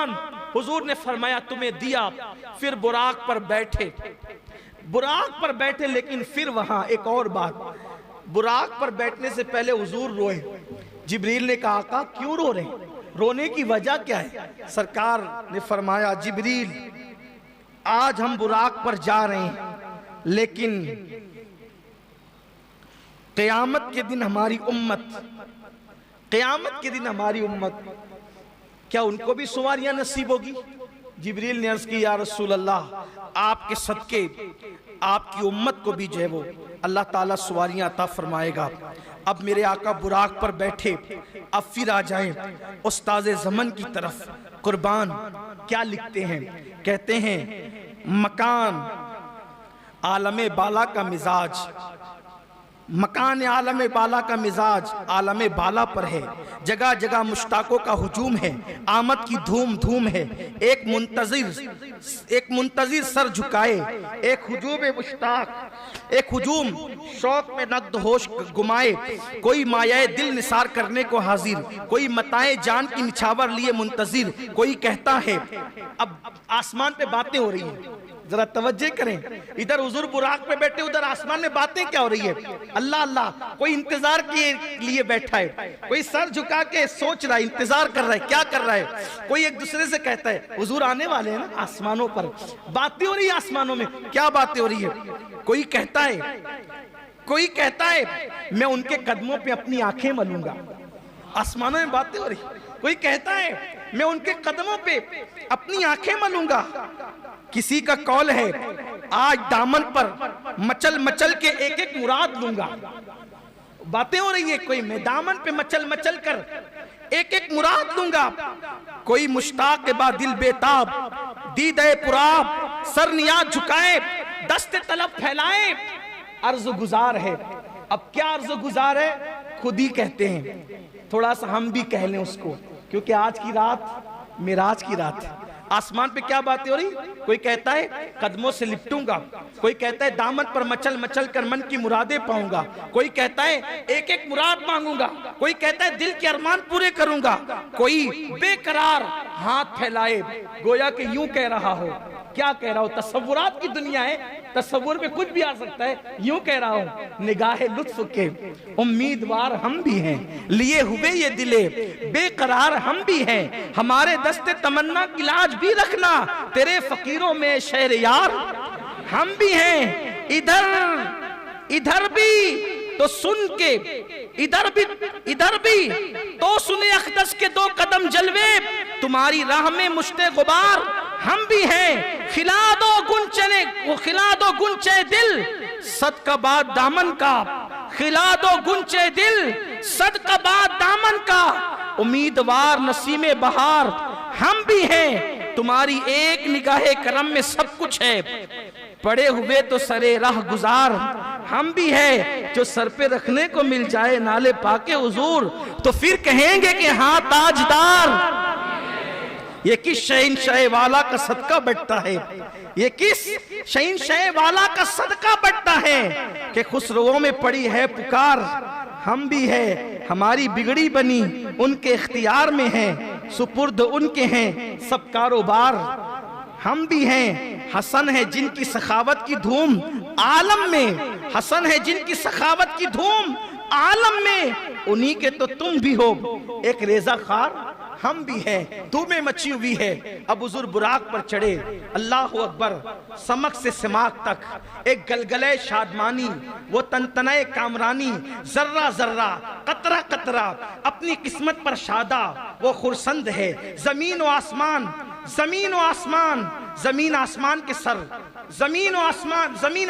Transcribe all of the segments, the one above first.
कुर्बान। हुजूर ने फरमाया तुम्हें दिया। फिर बुराक पर बैठे, बुराक पर बैठे, लेकिन फिर वहां एक और बात, बुराक पर बैठने से पहले हुजूर रोए। जिब्रील ने कहा आका क्यों रो रहे हैं, रोने की वजह क्या है? सरकार ने फरमाया जिब्रील आज हम बुराक पर जा रहे हैं, लेकिन क़यामत के दिन हमारी उम्मत, क़यामत के दिन हमारी उम्मत, क्या उनको भी सवारियां नसीब होगी? जिब्रील ने अर्ज की या रसूल अल्लाह आपके सदके आपकी उम्मत को भी जो है वो अल्लाह ताला सवारियां अता फरमाएगा। अब मेरे आका बुराक पर बैठे, अब फिर आ जाएं उस्ताज़े ज़मन की तरफ। कुर्बान क्या लिखते हैं? कहते हैं मकान आलम बाला का मिजाज, मकान आलम बाला का मिजाज आलम बाला पर है। जगह जगह मुश्ताकों का हुजूम है, आमद की धूम धूम है। एक मुंतजिर सर झुकाए, एक हुजूम मुश्ताक, एक हुजूम शौक में नक्द होश गुमाए। कोई मायाए दिल निसार करने को हाजिर, कोई मताए जान की निछावर लिए मुंतजिर। कोई कहता है, अब आसमान पे बातें हो रही हैं, जरा तवज्जो करें। इधर हुजूर बुराक पे बैठे, उधर आसमान में बातें क्या हो रही है? अल्लाह अल्लाह। कोई इंतजार के लिए बैठा है, कोई सर झुका के सोच रहा है, इंतजार कर रहा है, क्या कर रहा है? कोई एक दूसरे से कहता है हुजूर आने वाले हैं ना। आसमानों पर बातें हो रही है, आसमानों में क्या बातें हो रही है? कोई कहता है मैं उनके कदमों पे अपनी आंखें मलूंगा, आसमानों में बातें हो रही। कोई कहता है मैं उनके कदमों पे अपनी आंखें मलूंगा। किसी का कौल है आज दामन पर मचल मचल के एक एक मुराद लूंगा। बातें हो रही है, कोई मैं दामन पे मचल मचल कर एक एक मुराद लूंगा। कोई मुश्ताक के बाद दिल बेताब, दीदे पुराब, सर नियाज झुकाए, दस्ते तलब फैलाए, अर्ज गुजार है। अब क्या अर्ज गुजार है? खुद ही कहते हैं, थोड़ा सा हम भी कह लें उसको, क्योंकि आज की रात मिराज की रात है। आसमान पे क्या बातें हो रही? कोई कहता है कदमों से लिपटूंगा, कोई कहता है दामन पर मचल मचल कर मन की मुरादें पाऊंगा, कोई कहता है एक एक मुराद मांगूंगा, कोई कहता है दिल के अरमान पूरे करूंगा। कोई बेकरार हाथ फैलाए गोया कि यूं कह रहा हो, क्या कह रहा हो? तसव्वुरात की दुनिया है, तसव्वुर में कुछ भी आ सकता है। यूं कह रहा हूं निगाहे लुत्फ के उम्मीदवार हम भी हैं, लिए हुए ये दिले बेकरार हम भी हैं। हमारे दस्ते तमन्ना की लाज भी रखना, तेरे फकीरों में शहर यार हम भी हैं। इधर भी तो सुन के, इधर भी तो सुने अखदस के दो कदम जलवे, तुम्हारी राह में मुश्ते गुबार हम भी हैं। खिला दो गुंचे दिल सदका बाद दामन का, खिला दो गुंचे दिल सदका बाद दामन का। उम्मीदवार नसीमे बहार हम भी हैं, तुम्हारी एक निगाहे करम में सब कुछ है। पड़े हुए तो सरे राह गुजार हम भी है, जो सर पे रखने को मिल जाए नाले पाके हुजूर, तो फिर कहेंगे कि हाँ ताजदार। ये किस शहंशाह वाला का सदका बढ़ता है, ये किस शहंशाह वाला का सदका बढ़ता है कि खुसरों में पड़ी है पुकार हम भी है। हमारी बिगड़ी बनी उनके इख्तियार में है, सुपुर्द उनके हैं सब कारोबार हम भी हैं। हसन है जिनकी सखावत की धूम आलम में, हसन है जिनकी सखावत की धूम आलम में, उन्हीं के तो तुम भी हो। एक रेजा खार हम भी हैं, धूमें मची हुई है। अब हुजूर बुराक पर चढ़े, अल्लाह अकबर, समक से सिमाक तक एक गलगले शादमानी, वो तनतनाए कामरानी, जर्रा जर्रा कतरा कतरा अपनी किस्मत पर शादा वो खुरसंद है। जमीन व आसमान, जमीन व आसमान, जमीन आसमान के सर, जमीन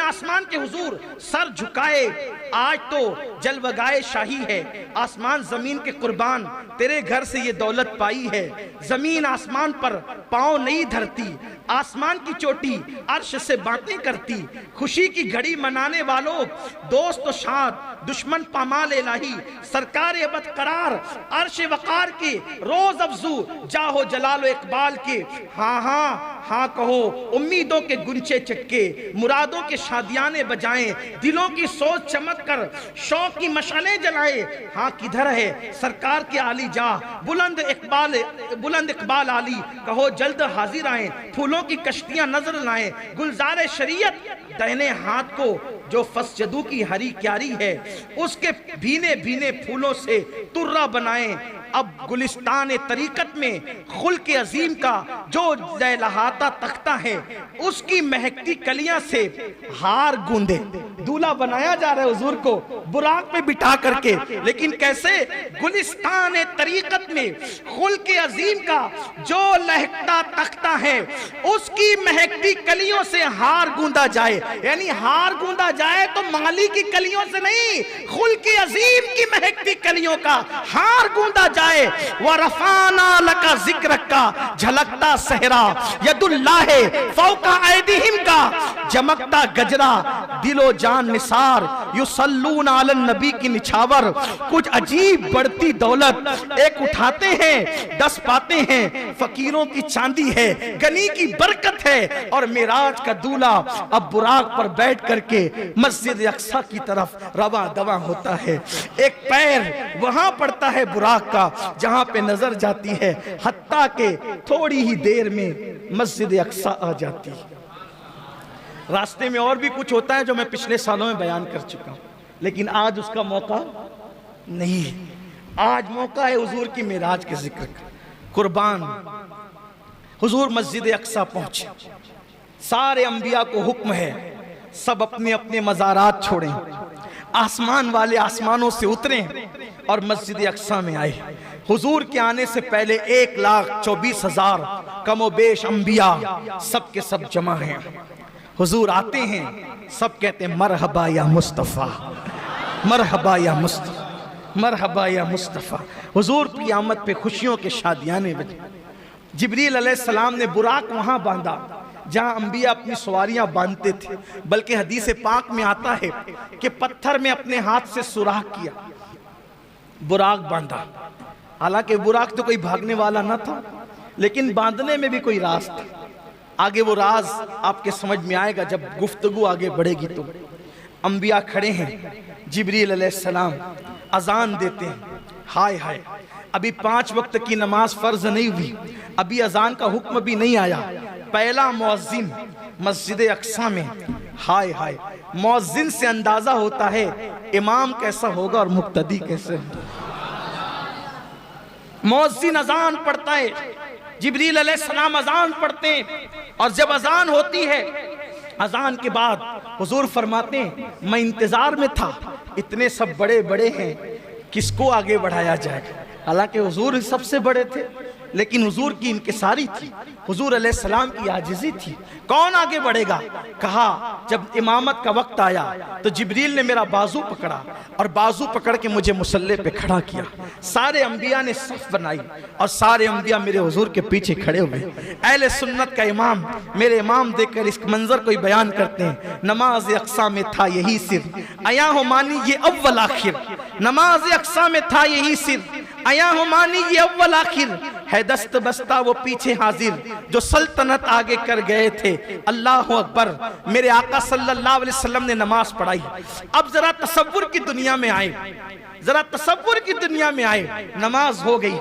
आसमान के हुजूर सर झुकाए। आज तो जलवगाए शाही है, आसमान जमीन के कुर्बान तेरे घर से ये दौलत पाई है। जमीन आसमान पर पांव नहीं धरती, आसमान की चोटी अर्श से बातें करती। खुशी की घड़ी मनाने वालों दोस्त शाद, दुश्मन पामाल इलाही, सरकार अबद करार, अर्श वकार की, रोज अफजू जाहो जलालो इकबाल की। हाँ हाँ हाँ कहो, उम्मीदों के गुंचे चटके, मुरादों के शादियाने बजाएं, दिलों की सोच चमक कर शौक की मशालें जलाए। हाँ किधर है सरकार के आली जा, बुलंद इकबाल आली, कहो जल्द हाजिर आए, फूलों की कश्तियां नजर लाएं, गुलजारे शरीयत दाहिने हाथ को जो फसजदू की हरी क्यारी है, उसके भीने भीने फूलों से तुर्रा बनाएं। अब गुलिस्तान तरीकत में खुल्क अजीम का जो लहलहाता तख्ता है, उसकी महकती कलियां से हार गूंदे। दूल्हा बनाया जा रहा है हुजूर को बुराक पे बिठा करके, लेकिन कैसे? गुलिस्तान तरीकत में खुल्क अजीम का जो लहकता तख्ता है, उसकी महकती कलियों से हार गूंदा जाए। यानी हार गूंदा जाए तो माली की कलियों से नहीं, खुल्क अजीम की महकती कलियों का हार गूंदा जाए। व रफाना लका जिक्र का झलकता सहरा, यदुल्लाह फौका ऐदिहिम का चमकता गजरा, दिलो जान निसार, युसल्लून अलन नबी की निछावर। कुछ अजीब बढ़ती दौलत, एक उठाते हैं 10 पाते हैं, फकीरों की चांदी है, गनी की बरकत है। और मेराज का दूल्हा अब बुराक पर बैठ करके मस्जिद अक्सा की तरफ रवा दवा होता है। एक पैर वहां पड़ता है बुराक का जहां पे नजर जाती है, हत्ता के थोड़ी ही देर में मस्जिद अक्सा आ जाती है। रास्ते में और भी कुछ होता है जो मैं पिछले सालों में बयान कर चुका हूं, लेकिन आज उसका मौका नहीं है। आज मौका है हुजूर की मेराज के जिक्र का। कुर्बान हुजूर मस्जिद अक्सा पहुंचे, सारे अंबिया को हुक्म है सब अपने अपने मज़ारात छोड़ें, आसमान वाले आसमानों से उतरें और मस्जिद अक्सा में आए। हुजूर के आने से पहले 1,24,000 कमोबेश अंबिया सब के सब जमा हैं। हुजूर आते हैं, सब कहते हैं मरहबा या मुस्तफ़ा, मरहबा या मुस्तफ़ा, मरहबा या मुस्तफ़ा। हुजूर की आमद पे खुशियों के शादियाने बजे। जिब्रील अलैहिस्सलाम ने बुराक वहां बांधा जहां अंबिया अपनी सवारियां बांधते थे, बल्कि हदीस पाक में आता है कि पत्थर में अपने हाथ से सुराख किया, बुराक बांधा। हालांकि बुराक तो कोई भागने वाला न था, लेकिन बांधने में भी कोई राज था। आगे वो राज आपके समझ में आएगा जब गुफ्तगू आगे बढ़ेगी। तो अंबिया खड़े हैं, जिब्रील अलैहिस्सलाम अजान देते हैं। हाय हाय, अभी 5 वक्त की नमाज फर्ज नहीं हुई, अभी अजान का हुक्म भी नहीं आया। पहला मुअज्जिन मस्जिद अक्सा में, हाय हाय, मुअज्जिन से अंदाजा होता है इमाम कैसा होगा और मुक्तदी कैसे। मुअज्जिन अजान पढ़ता है, जिब्रील अलैहिस्सलाम अजान पढ़ते हैं, और जब अजान होती है, अजान के बाद हुजूर फरमाते हैं मैं इंतजार में था, इतने सब बड़े बड़े हैं, किसको आगे बढ़ाया जाएगा। हालांकि हुजूर सबसे बड़े थे, लेकिन हुजूर की इनकिसारी थी, हुजूर अलैहिस्सलाम की आजिज़ी थी। कौन आगे बढ़ेगा? कहा जब इमामत का वक्त आया तो जिब्रील ने मेरा बाजू पकड़ा और बाजू पकड़ के मुझे मुसल्ले पे खड़ा किया। सारे अंबिया ने सफ बनाई और सारे अंबिया मेरे हुजूर के पीछे खड़े हुए। अहले सुन्नत का इमाम, मेरे इमाम देखकर इस मंजर को बयान करते हैं, नमाज अक्सा में था यही सिर, आया हो मानी ये अव्वल आखिर। नमाज अक्सा में था यही सिर, आया हो मानी ये अव्वल आखिर। है दस्त बस्ता वो पीछे हाजिर, जो सल्तनत आगे कर गए थे। अल्लाह अकबर। मेरे आका सल्लल्लाहु अलैहि वसल्लम ने नमाज पढ़ाई। अब जरा तसव्वुर की दुनिया में आए, जरा तसव्वुर की दुनिया में आए। नमाज हो गई,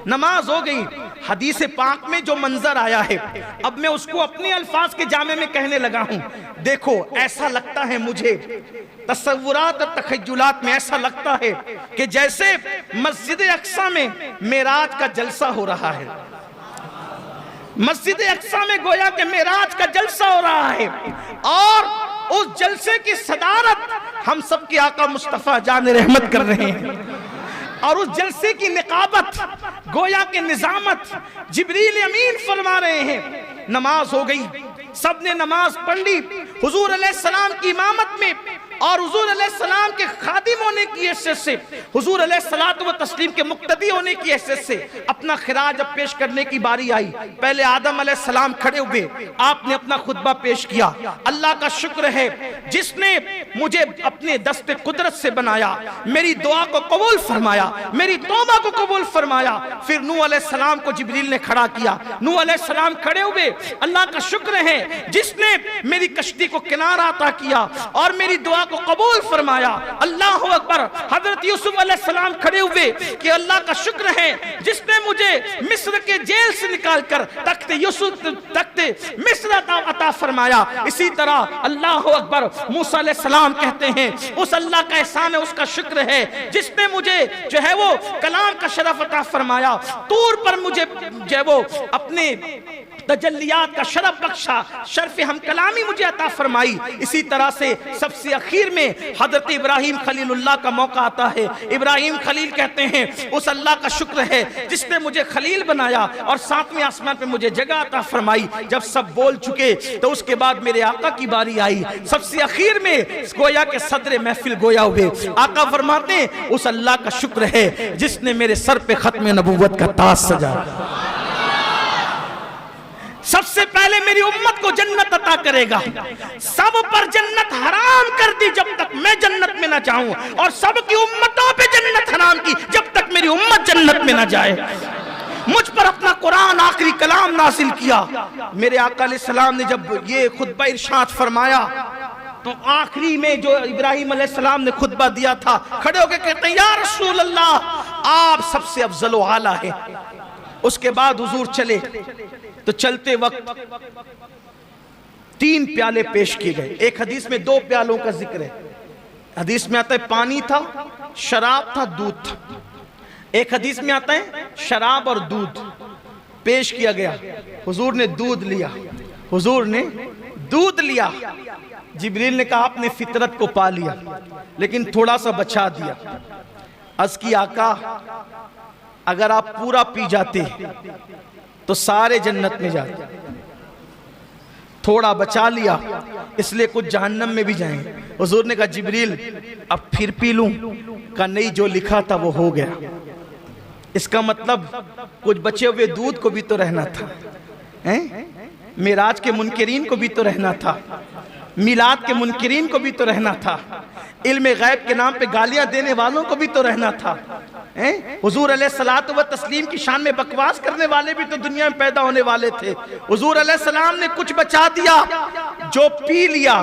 नमाज हो गई। हदीस पाक में जो मंजर आया है, अब मैं उसको अपने अल्फाज के जामे में कहने लगा हूं। देखो, ऐसा लगता है मुझे, तसव्वुरात और तखय्युलात में ऐसा लगता है कि जैसे मस्जिद अक्सा में मेराज का जलसा हो रहा है। मस्जिद अक्सा में गोया के मेराज का जलसा हो रहा है, और उस जलसे की सदारत हम सब के आका मुस्तफा जान रहमत कर रहे हैं, और उस जलसे की निकाबत, गोया के निजामत जिब्रील अमीन फरमा रहे हैं। नमाज हो गई, सबने नमाज पढ़ ली। हुजूर अलैहिस्सलाम की इमामत में और हुजूर अलैहिस्सलाम के खादिम होने की हैसियत से, हुजूर अलैहिस्सलातु व तस्लीम के मुक्तदी होने की हैसियत से अपना खिराज जब पेश करने की बारी आई, पहले आदम अलैहिस्सलाम खड़े हुए, आपने अपना खुतबा पेश किया। अल्लाह का शुक्र है जिसने मुझे अपने दस्ते कुदरत से बनाया, मेरी दुआ को कबूल फरमाया, मेरी तौबा को कबूल फरमाया। फिर नूह अलैहिस्सलाम को जिब्रील ने खड़ा किया, नूह अलैहिस्सलाम खड़े हुए। अल्लाह का शुक्र है जिसने मेरी कश्ती को किनारा अता किया और मेरी दुआ को कबूल फरमाया। अल्लाह अकबर। हजरत यूसुफ अलैहिस्सलाम खड़े हुए कि अल्लाह का शुक्र है जिसने मुझे मिस्र के जेल से निकालकर तख्ते यूसुफ तख्ते मिस्र अता फरमाया। इसी तरह अल्लाह अकबर। मूसा अलैहिस्सलाम कहते हैं उस अल्लाह का एहसान है, उसका शुक्र है जिसने मुझे जो है वो कलाम का शरफ अता फरमाया। तूर पर मुझे जो है वो अपने तजल्लियात का शरफ बख्शा, शर्फ हम कलामी मुझे अता फरमाई। इसी तरह से सबसे आखिर में हजरत इब्राहिम खलीलुल्लाह का मौका आता है। इब्राहिम खलील कहते हैं उस अल्लाह का शुक्र है जिसने मुझे खलील बनाया और सातवें आसमान पे मुझे जगह अता फरमाई। जब सब बोल चुके तो उसके बाद मेरे आका की बारी आई। सबसे आखिर में गोया के सदर महफिल गोया हुए। आका फरमाते हैं उस अल्लाह का शुक्र है जिसने मेरे सर पे खत्म नबूवत का ताज सजाया। सबसे पहले मेरी उम्मत को जन्नत अता करेगा। सब पर जन्नत हराम कर दी जब तक मैं जन्नत में ना जाऊं, और सबकी उम्मतों पे जन्नत हराम की जब तक मेरी उम्मत जन्नत में ना जाए। मुझ पर अपना कुरान आखिरी कलाम नासिल किया। मेरे आका अलैहिस्सलाम ने जब ये खुतबा इरशाद फरमाया तो आखिरी में जो इब्राहिम अलैहिस्सलाम ने खुतबा दिया था, खड़े होकर कहते हैं या रसूल अल्लाह आप सबसे अफजल व आला है। उसके बाद हुजूर चले तो चलते वक्त 3 प्याले पेश किए गए। एक हदीस में 2 प्यालों का जिक्र है। हदीस में आता है पानी था, शराब था, दूध था। एक हदीस में आता है शराब और दूध पेश किया गया। हुजूर ने दूध लिया, हुजूर ने दूध लिया। जिब्रील ने कहा आपने फितरत को पा लिया लेकिन थोड़ा सा बचा दिया। अर्ज़ की आका अगर आप पूरा पी जाते तो सारे जन्नत में जाते, थोड़ा बचा लिया इसलिए कुछ जहन्नम में भी जाएंगे। हुजूर ने कहा जिब्रील अब फिर पी लूं? का नहीं, जो लिखा था वो हो गया। इसका मतलब कुछ बचे हुए दूध को भी तो रहना था, मेराज के मुनकिरीन को भी तो रहना था, मिलाद के मुनकिरीन को भी तो रहना था, इल्म गैब के नाम पे गालियां देने वालों को भी तो रहना था। हुजूर अलैहिस्सलातु व तस्लीम की शान में बकवास करने वाले भी तो दुनिया में पैदा होने वाले थे। हुजूर अलैहिस्सलाम ने कुछ बचा दिया, जो पी लिया।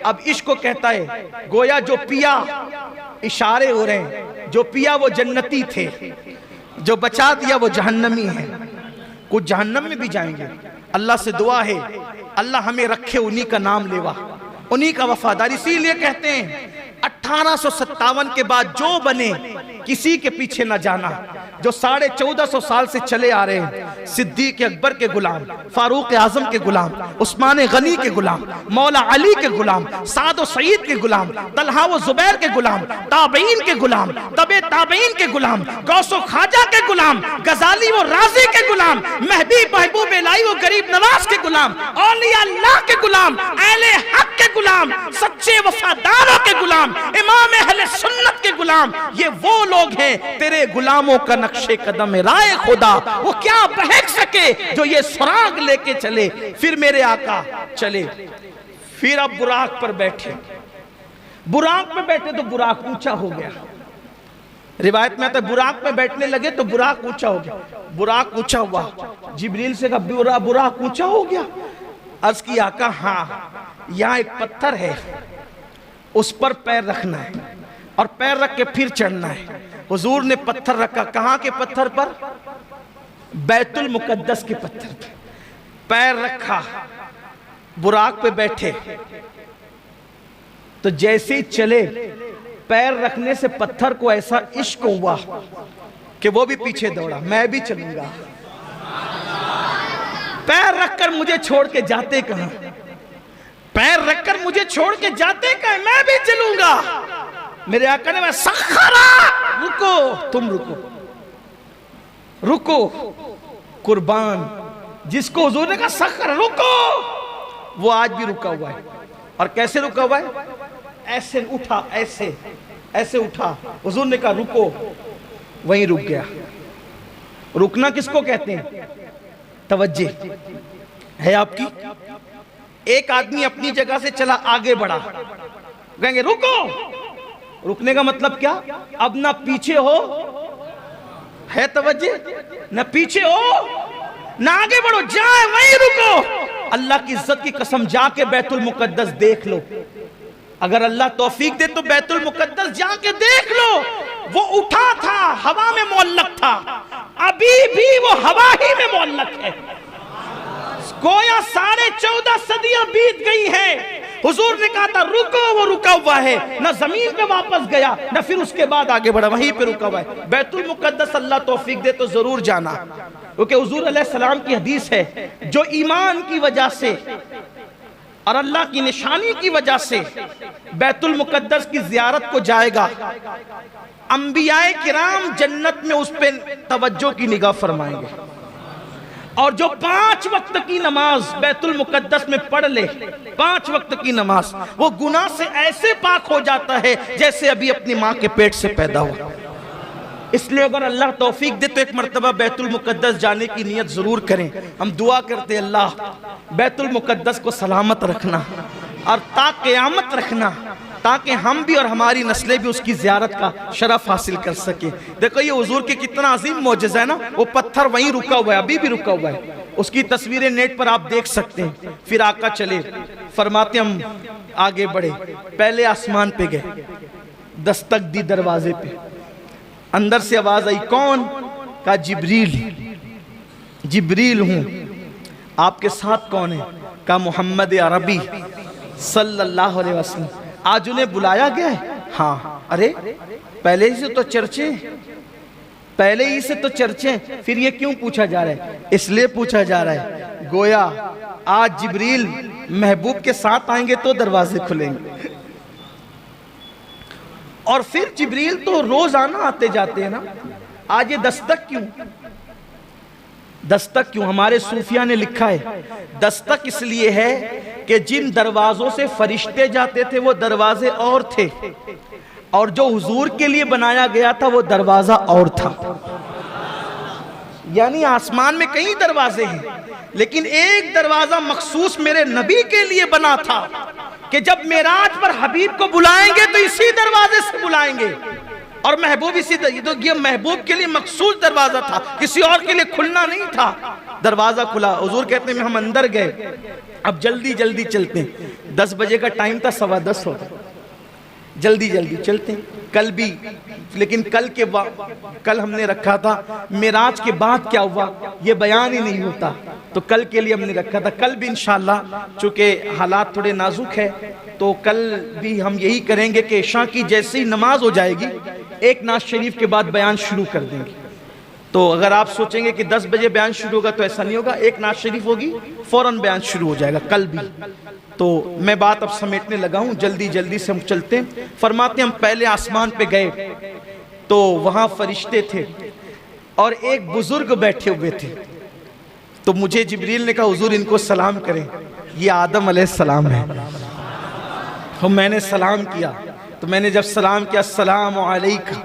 अब इश्क को कहता है गोया जो पिया, इशारे हो रहे हैं, जो पिया वो जन्नती थे, जो बचा दिया वो जहन्नमी है। कुछ जहन्नम में भी जाएंगे। अल्लाह से दुआ है अल्लाह हमें रखे उन्हीं का नाम लेवा, उन्हीं का वफादार। इसीलिए कहते हैं 1857 के बाद जो बने किसी के पीछे न जाना। जो 1450 साल से चले आ रहे हैं, सिद्दीक अकबर के गुलाम, फारूक आजम के गुलाम, उस्मान गनी के गुलाम, मौला अली के गुलाम, साद व सईद के गुलाम, तलहा व जुबैर के गुलाम, ताबईन के गुलाम, तबे ताबईन के गुलाम, गौसो खाजा के गुलाम, गजाली व राजी के गुलाम, महबी महबूब इलाही व गरीब नवाज के गुलाम, औलिया अल्लाह के गुलाम, अहले हक के गुलाम, सच्चे वफादारों के गुलाम, इमाम अहले सुन्नत के गुलाम। ये वो लोग हैं तेरे गुलामों का नक्शे कदम राय खुदा, वो क्या बहक सके जो ये सुराग लेके चले। फिर मेरे आका चले, फिर अब बुराक पर बैठे। बुराक में बैठे तो बुराक ऊंचा हो गया। रिवायत में आता है बुराक में बैठने लगे तो बुराक ऊंचा हो गया। बुराक ऊंचा हुआ, जिब्रील से कहा बुराक ऊंचा हो गया। अर्ज की आका हाँ, यहाँ एक पत्थर है, उस पर पैर रखना है और पैर रख के फिर चढ़ना है। हुजूर ने पत्थर रखा। कहाँ के पत्थर पर? बैतुल मुकद्दस के पत्थर पर पैर रखा, बुराक पे बैठे। तो जैसे ही चले, पैर रखने से पत्थर को ऐसा इश्क हुआ कि वो भी पीछे दौड़ा, मैं भी चलूंगा। पैर रखकर मुझे छोड़ के जाते कहां? पैर रखकर मुझे छोड़ के जाते कहां? मैं भी चलूंगा। मेरे आका ने सखरा, रुको, तुम रुको, रुको। कुर्बान जिसको हुजूर ने कहा सखर रुको, वो आज भी रुका हुआ है। और कैसे रुका हुआ है? ऐसे उठा, ऐसे ऐसे उठा। हुजूर ने कहा रुको, वहीं रुक गया। रुकना किसको कहते हैं? तवज्जे है आपकी। एक आदमी अपनी जगह से चला, आगे बढ़ा, कहेंगे रुको। रुकने का मतलब क्या? अब ना पीछे हो, है तवज्जे, ना पीछे हो ना आगे बढ़ो, जाए वहीं रुको। अल्लाह की इज्जत की कसम, जाके बैतुल मुकद्दस देख लो। अगर अल्लाह तौफीक दे तो बैतुल मुकद्दस जाके देख लो। वो उठा था, हवा में मुअल्लक था, अभी भी वो हवा ही में मुअल्लक है। गोया 14.5 सदियां बीत गई हैं। हुजूर ने कहा था रुको, वो रुका हुआ है, ना जमीन पे वापस गया ना फिर उसके बाद आगे बढ़ा, वहीं पे रुका हुआ है। बैतुल मुकद्दस अल्लाह तौफीक दे तो जरूर जाना, क्योंकि हुजूर अलैहिस्सलाम की हदीस है, जो ईमान की वजह से और अल्लाह की निशानी की वजह से बैतुल मुकद्दस की जियारत को जाएगा, अंबियाए किराम जन्नत में उस पे तवज्जो की निगाह फरमाएंगे। और जो 5 वक्त की नमाज बैतुल मुकद्दस में पढ़ ले, 5 वक्त की नमाज, वो गुनाह से ऐसे पाक हो जाता है जैसे अभी अपनी माँ के पेट से पैदा हुआ। इसलिए अगर अल्लाह तौफीक दे तो एक मर्तबा बैतुल मुकद्दस जाने की नियत जरूर करें। हम दुआ करते हैं अल्लाह बैतुल मुकद्दस को सलामत रखना और ता क़यामत रखना, ताकि हम भी और हमारी नस्लें भी उसकी ज़ियारत का शरफ हासिल कर सके। देखो ये हुजूर के कितना अजीम मौजज़ा है ना, वो पत्थर वहीं रुका हुआ है, अभी भी रुका हुआ है। उसकी तस्वीरें नेट पर आप देख सकते हैं। फिर आका चले, फरमाते हम आगे बढ़े, पहले आसमान पे गए, दस्तक दी दरवाजे पे, अंदर से आवाज आई, कौन? कहा जिब्रील। जिब्रील हूं, आपके साथ कौन है? कहा मोहम्मद अरबी सल्लल्लाहु अलैहि वसल्लम। आज उन्हें बुलाया गया है? हाँ। अरे पहले ही से तो चर्चे, पहले ही से तो चर्चे, फिर ये क्यों पूछा जा रहा है? इसलिए पूछा जा रहा है गोया आज जिब्रील महबूब के साथ आएंगे तो दरवाजे खुलेंगे। और फिर जिब्रील तो रोजाना आते जाते हैं ना, आज ये दस्तक क्यों? दस्तक क्यों? हमारे सूफिया ने लिखा है दस्तक इसलिए है कि जिन दरवाजों से फरिश्ते जाते थे वो दरवाजे और थे, और जो हुजूर के लिए बनाया गया था वो दरवाजा और था। यानी आसमान में कई दरवाजे हैं, लेकिन एक दरवाजा मखसूस मेरे नबी के लिए बना था कि जब मेराज पर हबीब को बुलाएंगे तो इसी दरवाजे से बुलाएंगे, और महबूब इसी तो ये महबूब के लिए मखसूस दरवाजा था, किसी और के लिए खुलना नहीं था। दरवाजा खुला, हुजूर कहते हैं हम अंदर गए, अब जल्दी जल्दी चलते हैं। 10 बजे का टाइम था, 10:15 हो, जल्दी जल्दी चलते हैं। कल भी, लेकिन कल हमने रखा था मेराज के बाद क्या हुआ ये बयान ही नहीं होता, तो कल के लिए हमने रखा था। कल भी इंशाअल्लाह, चूंकि हालात थोड़े नाजुक है, तो कल भी हम यही करेंगे कि इशा की जैसे ही नमाज हो जाएगी, एक नाज शरीफ के बाद बयान शुरू कर देंगे। तो अगर आप सोचेंगे कि 10 बजे बयान शुरू होगा, तो ऐसा नहीं होगा। एक नाज शरीफ होगी, फौरन बयान शुरू हो जाएगा कल भी। तो मैं बात अब समेटने लगा हूं, जल्दी जल्दी से हम चलते हैं। फरमाते हम पहले आसमान पे गए तो वहां फरिश्ते थे और एक बुजुर्ग बैठे हुए थे। तो मुझे जिब्रील ने कहा हुजूर इनको सलाम करें, ये आदम अलैहिस्सलाम है। तो मैंने सलाम किया, तो मैंने जब सलाम किया अस्सलामु अलैका,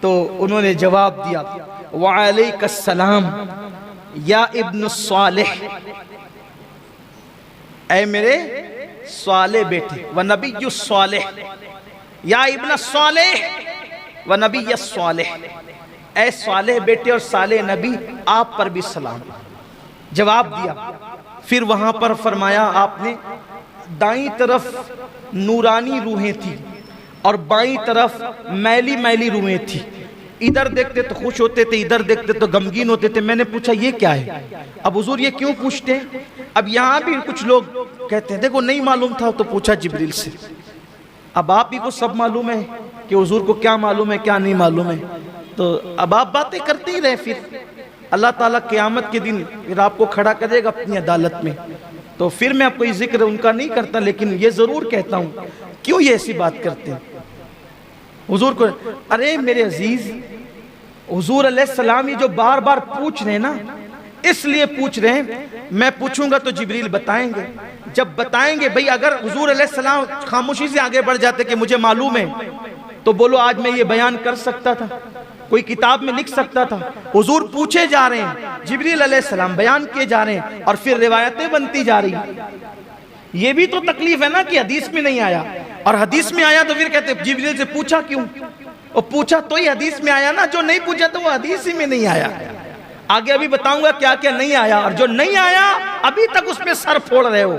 तो उन्होंने जवाब दिया वालैकुस्सलाम या इब्न सालेह, ऐ मेरे साले बेटे, व नबी सालेह, या इब्न सालेह व नबी सालेह, ऐ सालेह बेटे और साले नबी, आप पर भी सलाम। जवाब दिया। फिर वहां पर फरमाया आपने, दाईं तरफ नूरानी रूहें थी और बाईं तरफ मैली मैली रूहें थी। इधर देखते तो खुश होते थे, इधर देखते तो गमगीन होते थे। मैंने पूछा ये क्या है? अब हुजूर ये क्यों पूछते हैं? अब यहाँ भी कुछ लोग कहते हैं देखो नहीं मालूम था तो पूछा जिब्रील से। अब आप ही को सब मालूम है कि हुजूर को क्या मालूम है क्या नहीं मालूम है, तो अब आप बातें करते ही रहे। फिर अल्लाह ताला क़यामत के दिन फिर आपको खड़ा करेगा अपनी अदालत में। तो फिर मैं कोई जिक्र उनका नहीं करता, लेकिन ये जरूर कहता हूँ क्यों ये ऐसी बात करते हैं हुजूर को। अरे मेरे अजीज, हुजूर अलैहिस्सलाम ही जो बार बार पूछ रहे ना, इसलिए पूछ रहे हैं। मैं पूछूंगा तो जिब्रील बताएंगे। जब बताएंगे भाई, अगर हुजूर अलैहिस्सलाम खामोशी से आगे बढ़ जाते कि मुझे मालूम है, तो बोलो आज मैं ये बयान कर सकता था, कोई किताब में लिख सकता था। हुजूर पूछे जा रहे हैं, जिब्रील अलैहिस्सलाम बयान किए जा रहे हैं, और फिर रिवायतें बनती जा रही हैं। ये भी तो तकलीफ है ना कि हदीस में नहीं आया, और हदीस में आया तो फिर कहते जिब्रील से पूछा क्यों? और पूछा तो ही हदीस में आया ना, जो नहीं पूछा तो वो हदीस ही में नहीं आया। आगे अभी बताऊंगा क्या क्या नहीं आया, और जो नहीं आया अभी तक उसमें सर फोड़ रहे हो।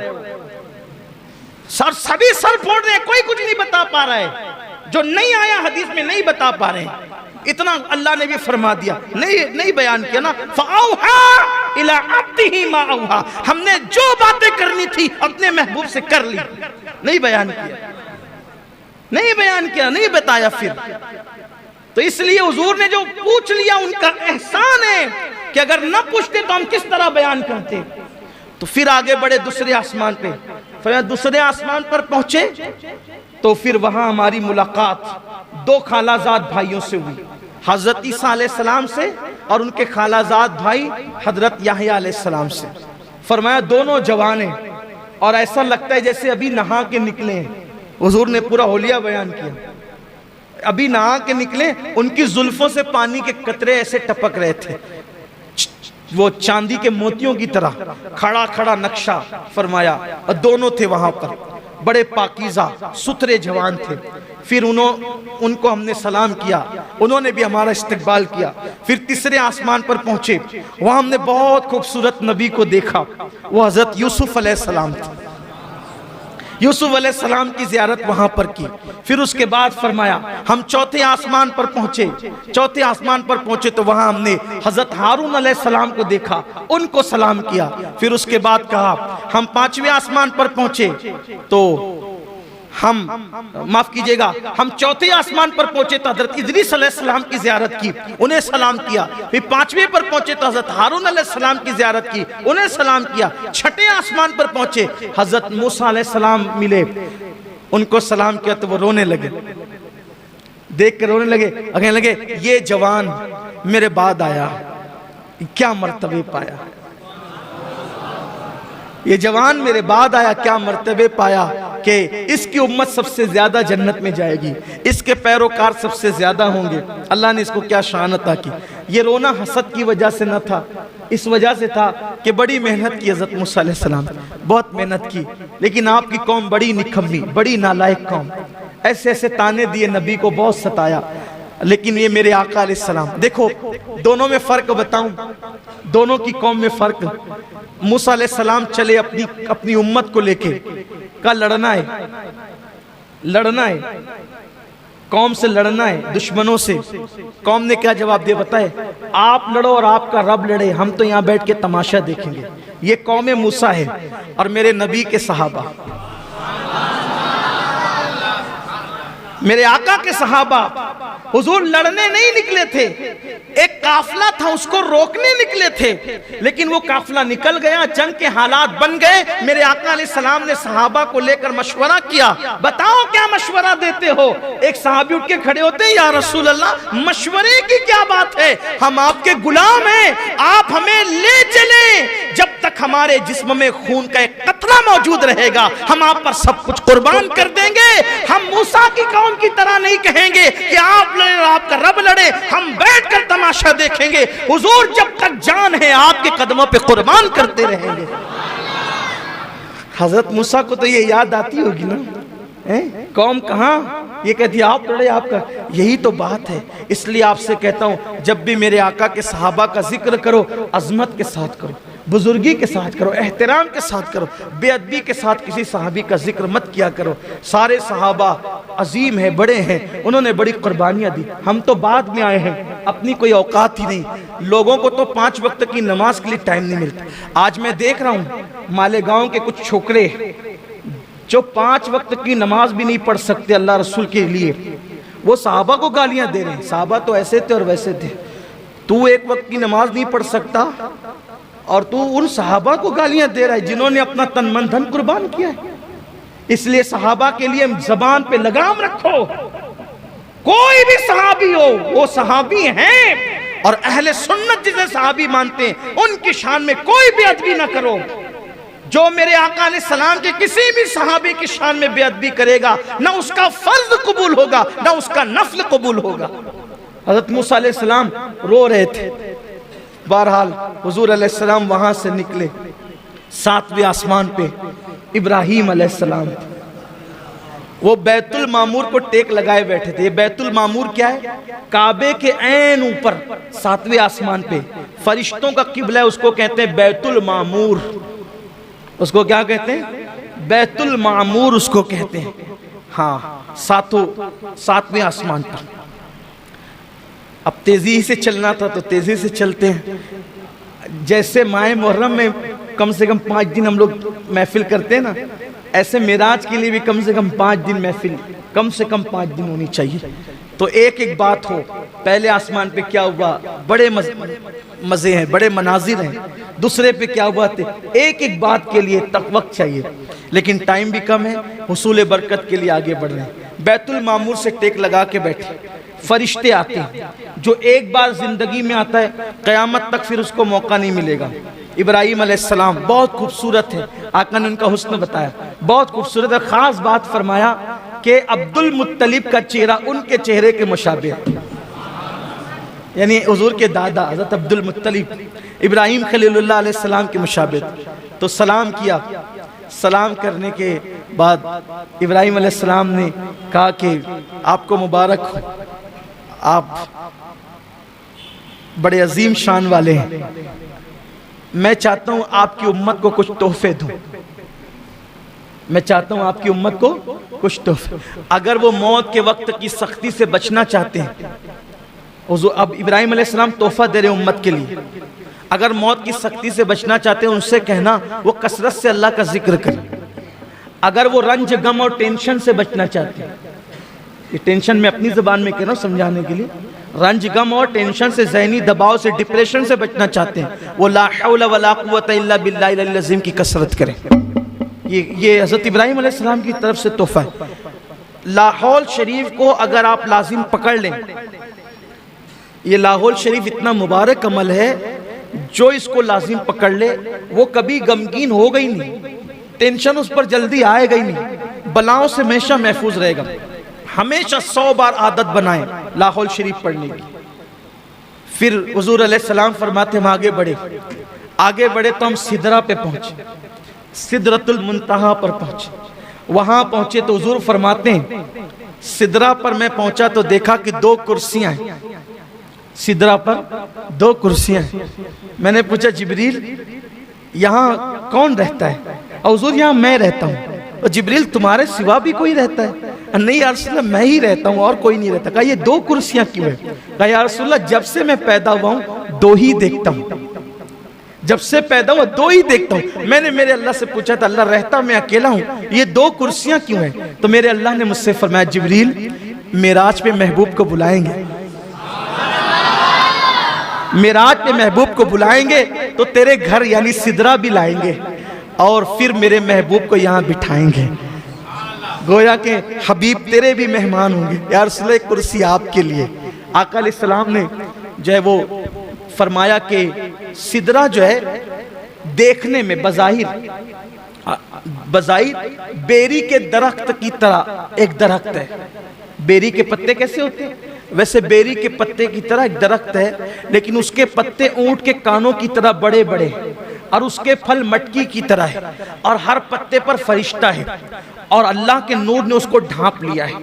सभी सर फोड़ रहे हैं, कोई कुछ नहीं बता पा रहा है। जो नहीं आया हदीस में नहीं बता पा रहे हैं। इतना अल्लाह ने भी फरमा दिया, नहीं बयान किया ना। फ़अौहा इला अब्दिही मा औहा, हमने जो बातें करनी थी अपने महबूब से कर ली। नहीं बयान किया, नहीं बताया। फिर तो इसलिए हुजूर ने जो पूछ लिया उनका एहसान है कि अगर न पूछते तो हम किस तरह बयान करते। तो फिर आगे बढ़े दूसरे आसमान पे। फिर दूसरे आसमान पर पहुंचे तो फिर वहां हमारी मुलाकात दो खालाजाद भाइयों से हुई, हजरत ईसा अलैहिस्सलाम से और उनके खालाजाद भाई हजरत याहया अलैहिस्सलाम से। फरमाया दोनों जवान हैं और ऐसा लगता है जैसे अभी नहा के निकले हैं। हुजूर ने पूरा होलिया बयान किया, अभी नहा के निकले, उनकी जुल्फों से पानी के कतरे ऐसे टपक रहे थे, वो चांदी के मोतियों की तरह खड़ा खड़ा नक्शा फरमाया। और दोनों थे वहां पर, बड़े पाकीज़ा सुथरे जवान थे। फिर उनको हमने सलाम किया, उन्होंने भी हमारा इस्तकबाल किया। फिर तीसरे आसमान पर पहुंचे, वहां हमने बहुत खूबसूरत नबी को देखा, वो हजरत यूसुफ अलैहिस्सलाम थे। यूसुफ अलैहिस्सलाम की ज़ियारत वहां पर की। फिर उसके बाद फरमाया हम चौथे आसमान पर पहुंचे। चौथे आसमान पर पहुंचे तो वहां हमने हजरत हारून अलैहिस्सलाम को देखा, उनको सलाम किया। फिर उसके बाद कहा हम पांचवें आसमान पर पहुंचे तो हम चौथे आसमान पर पहुंचे तो हजरत इदरीस अलैहिस्सलाम की ज़ियारत की, उन्हें सलाम किया। फिर पांचवें पर पहुंचे तो हजरत हारून अलैहिस्सलाम की ज़ियारत की, उन्हें सलाम किया। छठे आसमान पर पहुंचे, हजरत मूसा अलैहिस्सलाम मिले, उनको सलाम किया तो वो रोने लगे, देख कर रोने लगे, कहने लगे ये जवान मेरे बाद आया, क्या मर्तबे पाया, ये जवान मेरे बाद आया, क्या मर्तबे पाया कि इसकी उम्मत सबसे ज्यादा जन्नत में जाएगी, इसके पैरोकार सबसे ज्यादा होंगे। अल्लाह ने इसको क्या शान अता की। ये रोना हसद की वजह से न था, इस वजह से था कि बड़ी मेहनत की हज़रत मूसा अलैहिस्सलाम, बहुत मेहनत की, लेकिन आपकी कौम बड़ी निकम्मी, बड़ी नालायक कौम, ऐसे ऐसे ताने दिए, नबी को बहुत सताया। लेकिन ये मेरे आका अलैहिस्सलाम, देखो दोनों में फ़र्क बताऊं, दोनों की कौम में फ़र्क। मूसा अलैहिस्सलाम चले अपनी उम्मत को लेके, का लड़ना है, कौम से लड़ना है, दुश्मनों से। कौम ने क्या जवाब दिया बताए, आप लड़ो और आपका रब लड़े, हम तो यहाँ बैठ के तमाशा देखेंगे। ये कौम मूसा है और मेरे नबी के सहाबा, मेरे आका के सहाबा हुजूर लड़ने नहीं निकले थे, एक काफिला था उसको रोकने निकले थे, लेकिन वो काफिला निकल गया, जंग के हालात बन गए। मेरे आका अलैहिस्सलाम ने सहाबा को लेकर मशवरा किया, बताओ क्या मशवरा देते हो। एक सहाबी उठ के खड़े होते हैं, या रसूल अल्लाह मशवरे की क्या बात है, हम आपके गुलाम हैं, आप हमें ले चलें, जब तक हमारे जिस्म में खून का एक कतरा मौजूद रहेगा हम आप पर सब कुछ कुर्बान कर देंगे। हम मूसा की कौम की तरह नहीं कहेंगे कि आप लड़े और आपका रब लड़े, हम बैठकर तमाशा देखेंगे। हुजूर जब तक जान है आपके कदमों पे कुर्बान करते रहेंगे। हजरत मूसा को तो ये याद आती होगी ना, कौम कहाँ, ये कहती है आप लड़े आपका, यही तो बात है। इसलिए आपसे कहता हूं जब भी मेरे आका के सहाबा का जिक्र करो अजमत के साथ करो, बुजुर्गी के साथ करो, एहतराम के साथ करो, बेअदबी के साथ किसी सहाबी का जिक्र मत किया करो। सारे सहाबा अजीम है, बड़े हैं, उन्होंने बड़ी कुर्बानियां दी, हम तो बाद में आए हैं, अपनी कोई औकात ही नहीं। लोगों को तो 5 वक्त की नमाज के लिए टाइम नहीं मिलता। आज मैं देख रहा हूँ मालेगांव के कुछ छोकरे जो 5 वक्त की नमाज भी नहीं पढ़ सकते अल्लाह रसूल के लिए, वो सहाबा को गालियां दे रहे हैं, सहाबा तो ऐसे थे और वैसे थे, तू 1 वक्त की नमाज नहीं पढ़ सकता और तू उन सहाबा को गालियां दे रहा है जिन्होंने अपना तन मन धन कुर्बान किया है। इसलिए सहाबा के लिए जबान पे लगाम रखो, कोई भी सहाबी हो वो सहाबी हैं, और अहले सुन्नत जिसे सहाबी मानते हैं उनकी शान में कोई बेअदबी ना करो। जो मेरे आका अलैहिस्सलाम के किसी भी सहाबी की शान में बेअदबी करेगा ना उसका फर्ज कबूल होगा ना उसका नफल कबूल होगा। हजरत मूसा अलैहिस्सलाम रो रहे थे। बहरहाल हुजूर अलैहिस्सलाम वहां से निकले, 7वें आसमान पे इब्राहीम अलैहिस्सलाम वो बैतुल मामूर को टेक लगाए बैठे थे। ये बैतुल मामूर क्या है? काबे के ऐन ऊपर 7वें आसमान पे फरिश्तों का किबला है, उसको कहते हैं बैतुल मामूर। उसको क्या कहते हैं? बैतुल मामूर उसको कहते हैं। हाँ, 7वें आसमान पर। अब तेजी से चलना था तो तेजी से चलते हैं। जैसे माह मुहर्रम में कम से कम 5 दिन हम लोग महफिल करते हैं ना, ऐसे मेराज के लिए भी कम से कम 5 दिन महफिल, कम से कम 5 दिन होनी चाहिए। तो एक एक बात हो। पहले आसमान पे क्या हुआ, बड़े मजे हैं, बड़े मनाजिर हैं। दूसरे पे क्या हुआ थे, एक एक बात के लिए तक वक्त चाहिए, लेकिन टाइम भी कम है। हुसूल बरकत के लिए आगे बढ़ रहे हैं। बैतुल मामूर से टेक लगा के बैठे, फरिश्ते आते हैं। जो एक बार जिंदगी में आता है क़यामत तक फिर उसको मौका नहीं मिलेगा। इब्राहीम अलैहिस्सलाम बहुत खूबसूरत है, आका ने उनका हुस्न बताया, बहुत खूबसूरत है। खास बात फरमाया कि अब्दुल मुत्तलिब का चेहरा उनके चेहरे के मुशाबिह है, यानी हुजूर के दादा हज़रत अब्दुल मुत्तलिब इब्राहीम खलीलुल्लाह अलैहिस्सलाम के मुशाबिह। तो सलाम किया। सलाम करने के बाद इब्राहीम अलैहिस्सलाम ने कहा कि आपको मुबारक हो, आप बड़े अजीम शान वाले हैं। मैं चाहता हूं आपकी उम्मत को कुछ तोहफे दूं। मैं चाहता हूं आपकी उम्मत को कुछ तोहफे। अगर वो मौत के वक्त की सख्ती से बचना चाहते हैं, अब इब्राहीम अलैहिस्सलाम तोहफा दे रहे उम्मत के लिए। अगर मौत की सख्ती से बचना चाहते हैं उनसे कहना वो कसरत से अल्लाह का जिक्र करें। अगर वो रंज गम और टेंशन से बचना चाहते हैं, ये टेंशन में अपनी ज़बान में कह रहा हूं समझाने के लिए, रंज गम और टेंशन से, ज़हनी दबाव से, डिप्रेशन से बचना चाहते हैं, वो ला हौला वला कुव्वता इल्ला बिल्लाहिल अज़ीम की कसरत करें। ये हज़रत इब्राहीम अलैहिस्सलाम की तरफ से तोहफा है। लाहौल शरीफ को अगर आप लाजिम पकड़ लें, ये लाहौल शरीफ इतना मुबारक अमल है, जो इसको लाजिम पकड़ ले वो कभी गमगीन होगा ही नहीं, टेंशन उस पर जल्दी आएगा ही नहीं, बलाओं से हमेशा महफूज रहेगा। हमेशा 100 बार आदत बनाएं लाहौल शरीफ पढ़ने की। फिर हुजूर अलैहिस्सलाम फरमाते हम आगे बढ़े तो हम सिदरा पे पहुंचे, सिदरतुल मुंतहा पर पहुंचे। वहां पहुंचे तो हुजूर फरमाते हैं सिदरा पर मैं पहुंचा तो देखा कि 2 कुर्सियां हैं। सिदरा पर 2 कुर्सियां हैं। मैंने पूछा जिब्रील यहाँ कौन रहता है? और हुजूर यहाँ मैं रहता हूँ। और जिब्रील तुम्हारे सिवा भी कोई रहता है? नहीं या रसूलल्लाह मैं ही रहता हूँ और कोई नहीं रहता। कहा ये 2 कुर्सियां क्यों है? कहा या रसूलल्लाह जब से मैं पैदा हुआ हूँ 2 ही देखता हूँ, जब से पैदा हुआ 2 ही देखता हूँ। मैंने मेरे अल्लाह से पूछा था अल्लाह रहता मैं अकेला हूँ, ये 2 कुर्सियां क्यों हैं? तो मेरे अल्लाह ने मुझसे फरमाया जिब्रील मेराज पे महबूब को बुलाएंगे, मेराज पे महबूब को बुलाएंगे तो तेरे घर यानी सिदरा भी लाएंगे और फिर मेरे महबूब को यहाँ बिठाएंगे। गोया के हबीब तेरे भी मेहमान होंगे। या रसूल एक कुर्सी आपके लिए। आका अलैहिस्सलाम ने जो है वो फरमाया कि सिदरा जो है देखने में बज़ाहिर बेरी के दरख्त की तरह एक दरख्त है। बेरी के पत्ते कैसे होते हैं? वैसे बेरी के पत्ते की तरह एक दरख्त है, लेकिन उसके पत्ते ऊंट के कानों की तरह बड़े बड़े और उसके फल मटकी की तरह है और हर पत्ते पर फरिश्ता है और अल्लाह के नूर ने उसको ढांप लिया है।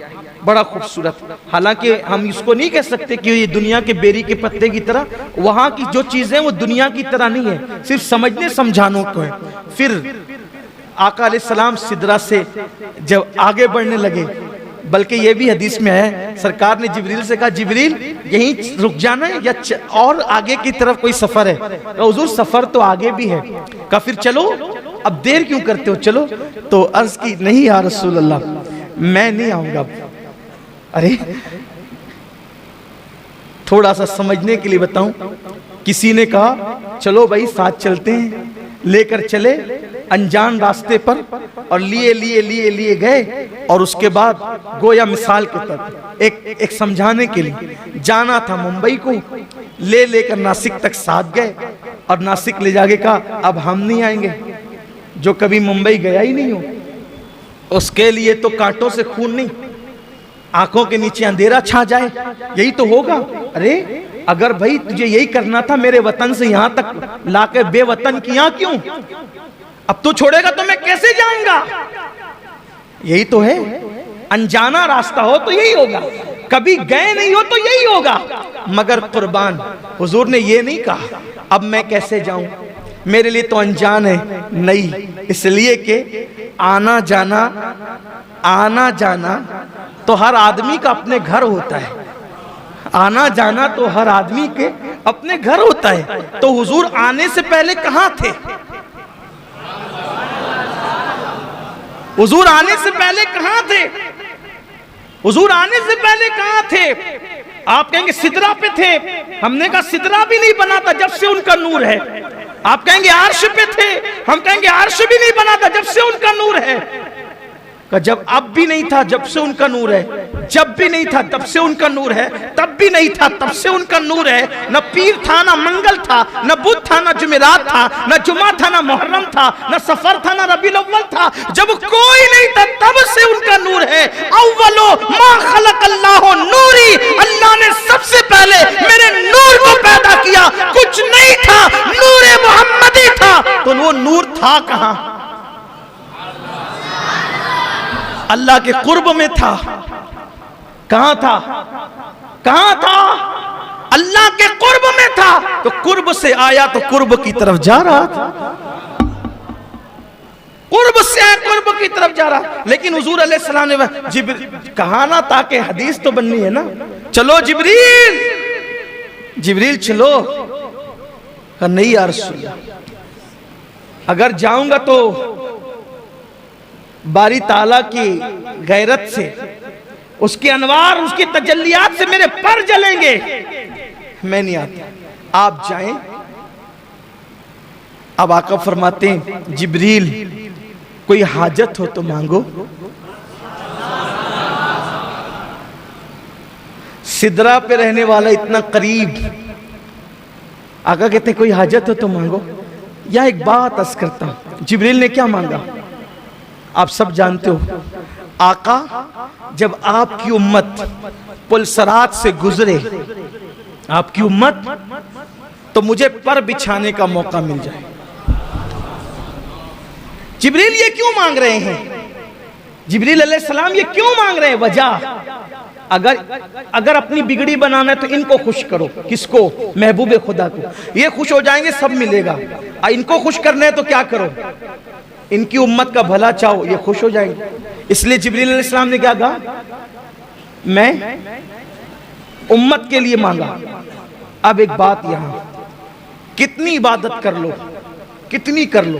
बड़ा खूबसूरत। हालांकि हम इसको नहीं कह सकते कि ये दुनिया के बेरी के पत्ते की तरह, वहां की जो चीजें वो दुनिया की तरह नहीं है, सिर्फ समझने समझाने को है। फिर आका अलैहिस्सलाम सिदरा से जब आगे बढ़ने लगे, बल्कि ये भी हदीस में है सरकार ने जिब्रील से कहा जिब्रील यहीं रुक जाना है या और आगे की तरफ कोई सफर है? हुजूर सफर तो आगे भी है। कहा फिर चलो, अब देर क्यों करते हो, चलो। तो अर्ज की नहीं या रसूल अल्लाह मैं नहीं आऊंगा। अरे थोड़ा सा समझने के लिए बताऊं, किसी ने कहा चलो भाई साथ चलते हैं, लेकर चले अनजान रास्ते पर और लिए गए और उसके बाद गोया मिसाल के तहत एक समझाने के लिए जाना था मुंबई को, ले लेकर नासिक तक साथ गए और नासिक ले जाके कहा अब हम नहीं आएंगे, जो कभी मुंबई गया ही नहीं हो उसके लिए तो कांटों से खून नहीं, आंखों के नीचे अंधेरा छा जाए यही तो होगा। अरे अगर भाई तुझे यही करना था मेरे वतन से यहां तक लाके बेवतन किया क्यों? अब तू छोड़ेगा तो मैं कैसे जाऊंगा? यही तो है, अनजाना रास्ता हो तो यही होगा, कभी गए नहीं हो तो यही होगा। मगर कुर्बान हुजूर ने ये नहीं कहा अब मैं कैसे जाऊं, मेरे लिए तो अनजान है नहीं, इसलिए कि आना जाना तो हर आदमी का अपने घर होता है, आना जाना तो हर आदमी के अपने घर होता है। तो हुजूर आने से पहले कहां थे? हुजूर आने से पहले कहां थे? हुजूर आने से पहले कहां थे? आप कहेंगे सिदरा पे थे, हमने कहा सिदरा भी नहीं बना था जब से उनका नूर है। आप कहेंगे अर्श पे थे, हम कहेंगे अर्श भी नहीं बना था जब से उनका नूर है। जब अब भी नहीं था जब से उनका नूर है, जब भी नहीं था तब से उनका नूर है, तब भी नहीं था तब से उनका नूर है। न पीर था न मंगल था, न बुध था न जुमेरात था, न जुमा था न मुहर्रम था, न सफर था न रबीउल अव्वल था, जब कोई नहीं था तब से उनका नूर है। अव्वलो मा खलक़ल्लाहु नूरी, अल्लाह ने सबसे पहले मेरे नूर को पैदा किया, कुछ नहीं था, नूर मोहम्मदी था। तो वो नूर था कहां? अल्लाह के कुर्ब में था। कहां था? कहां था? अल्लाह के कुर्ब में था। तो कुर्ब से आया तो कुर्ब की तरफ जा रहा था, कुर्ब से आया कुर्ब की तरफ जा रहा। लेकिन हुजूर अलैहिस्सलाम ने कहा ना, ताकि हदीस तो बननी है ना, चलो जिब्रील, जिब्रील चलो। नहीं यार रसूल, अगर जाऊंगा तो बारी ताला की गैरत से, उसके अनवार, उसकी तजल्लियात से मेरे पर जलेंगे, मैं नहीं आता, आप जाएं। अब आका फरमाते हैं जिब्रील कोई हाजत हो तो मांगो। सिदरा पे रहने वाला इतना करीब, आका कहते हैं कोई हाजत हो तो मांगो। यह एक बात अर्ज करता हूं, जिब्रील ने क्या मांगा आप सब जानते हो। आका जब आपकी उम्मत पुलसरात से गुजरे, आपकी उम्मत, तो मुझे पर बिछाने का मौका मिल जाए। जिब्रील ये क्यों मांग रहे हैं? जिब्रील अलैहिस्सलाम ये क्यों मांग रहे हैं? वजह, अगर अपनी बिगड़ी बनाना है तो इनको खुश करो। किसको? महबूब खुदा को। ये खुश हो जाएंगे, सब मिलेगा। इनको खुश करना है तो क्या करो? इनकी उम्मत का भला चाहो, ये खुश हो जाएंगे। इसलिए जिब्रील अलैहिस्सलाम ने क्या कहा? मैं उम्मत के लिए मांगा। अब एक बात, यहां कितनी इबादत कर लो, कितनी कर लो,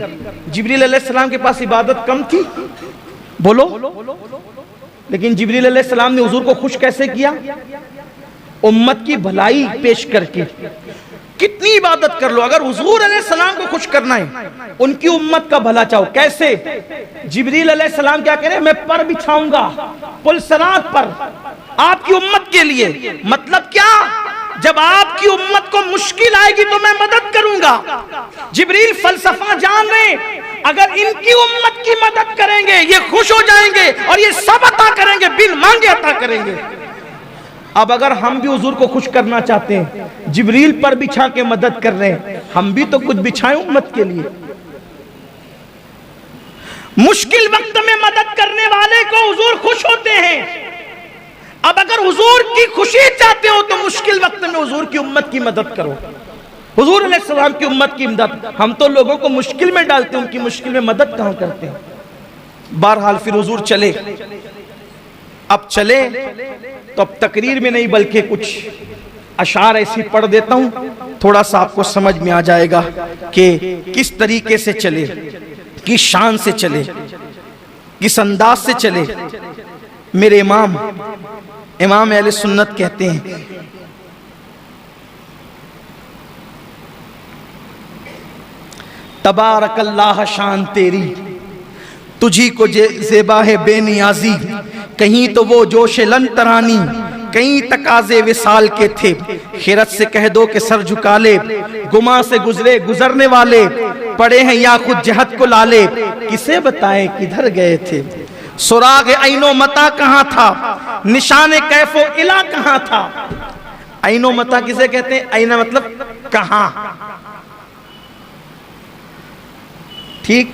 जिब्रील अलैहिस्सलाम के पास इबादत कम थी? बोलो। लेकिन जिब्रील अलैहिस्सलाम ने हुजूर को खुश कैसे किया? उम्मत की भलाई पेश करके। कितनी इबादत कर लो, अगर हुजूर अलैहिस्सलाम को खुश करना है, उनकी उम्मत का भला चाहो। कैसे? जिब्रील अलैहिस्सलाम क्या कह रहे हैं? मैं पर बिछाऊंगा पुलसरात पर आपकी उम्मत के लिए। मतलब क्या? जब आपकी उम्मत को मुश्किल आएगी तो मैं मदद करूंगा। जिब्रील फलसफा जान रहे, अगर इनकी उम्मत की मदद करेंगे ये खुश हो जाएंगे और ये सब अता करेंगे, बिन मांगे अता करेंगे। अब अगर हम भी हुजूर को खुश करना चाहते हैं, जिब्रील पर बिछा के मदद कर रहे हैं, हम भी तो कुछ बिछाएं उम्मत के लिए। मुश्किल वक्त में मदद करने वाले को हुजूर खुश होते हैं। अब अगर हुजूर की खुशी चाहते हो तो मुश्किल वक्त में हुजूर की उम्मत की मदद करो। हुजूर अलैहिस्सलाम की उम्मत की मदद, हम तो लोगों को मुश्किल में डालते हैं, उनकी मुश्किल में मदद कहां करते हैं। बहरहाल फिर हुजूर चले। अब चले तो अब तकरीर में नहीं बल्कि कुछ अशार ऐसी पढ़ देता हूं, थोड़ा सा आपको समझ में आ जाएगा कि किस तरीके से चले, किस शान से चले, किस अंदाज से चले। मेरे इमाम अहले सुन्नत कहते हैं, तबारकल्लाह शान तेरी, तुझी को जेबा है बेनियाजी, कहीं तो वो जोश लन तरानी, कई तकाजे विसाल के थे। खिरत से कह दो कि सर झुका ले, गुमा से गुजरे गुजरने वाले, पड़े हैं या खुद जहद को लाले, किसे बताएं किधर गए थे। सुराग ऐनो मता कहाँ था, निशाने कैफो इला कहाँ था। ऐनो मता किसे कहते हैं? ऐना मतलब कहां, ठीक,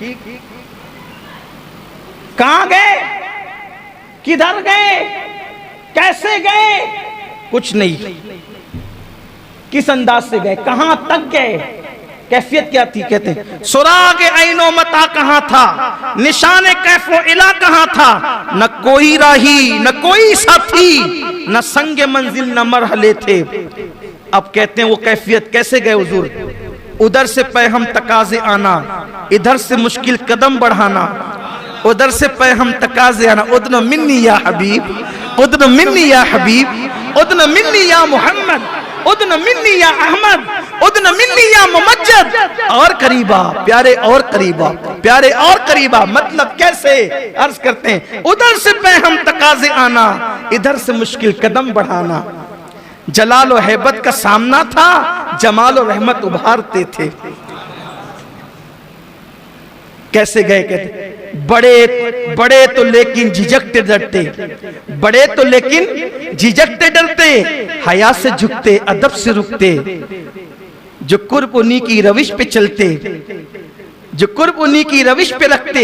कहां गए, किधर गए, कैसे गए, कुछ नहीं, किस अंदाज से गए, कहां तक गए, कैफियत क्या थी। कहते हैं सुराग ऐनो मता कहां था, निशाने कैफो इला कहां था, न कोई राही न कोई साथी, न संग मंजिल न मरहले थे। अब कहते हैं वो कैफियत कैसे गए हुजूर, उधर से पैहम तकाजे आना, इधर से मुश्किल कदम बढ़ाना, उधर से पैहम तकाजे आना, उदन मिन्नी या हबीब, उदन मिन्नी या हबीब, उदन मिन्नी या मोहम्मद, उदन मिन्नी या अहमद, उदन मिन्नी या मुमज्जद, और करीबा प्यारे, और करीबा प्यारे, और करीबा। मतलब कैसे, अर्ज करते हैं उधर से पैहम तकाजे आना, इधर से मुश्किल कदम बढ़ाना। जलाल और हैबत का सामना था, जमाल और रहमत उभारते थे। कैसे गए, कहते बड़े बड़े तो लेकिन झिझकते डरते, बड़े तो लेकिन झिझकते डरते, हया से झुकते अदब से रुकते, जो कुर्ब उन्हीं की रविश पे चलते, जो कुर्ब उन्हीं की रविश पे रखते।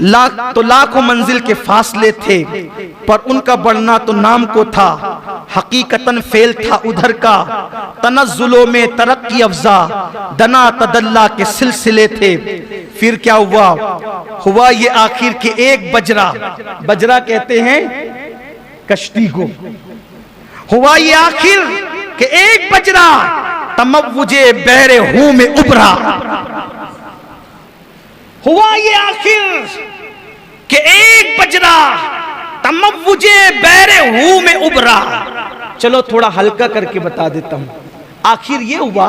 लाखों मंजिल के फासले थे, पर उनका बढ़ना तो नाम को था, हकीकतन फेल था उधर का, तनज़्ज़ुलों में तरक्की अफ़ज़ा, दना तदल्ला के सिलसिले थे। फिर क्या हुआ, हुआ ये आखिर के एक बजरा, बजरा कहते हैं कश्ती को, हुआ ये आखिर के एक बजरा, तमव्वुजे बहरे हूं में उभरा। हुआ ये आखिर के एक बजरा, तमव्वुजे बहरे हूं में उभरा। चलो थोड़ा हल्का करके बता देता हूं। आखिर ये हुआ,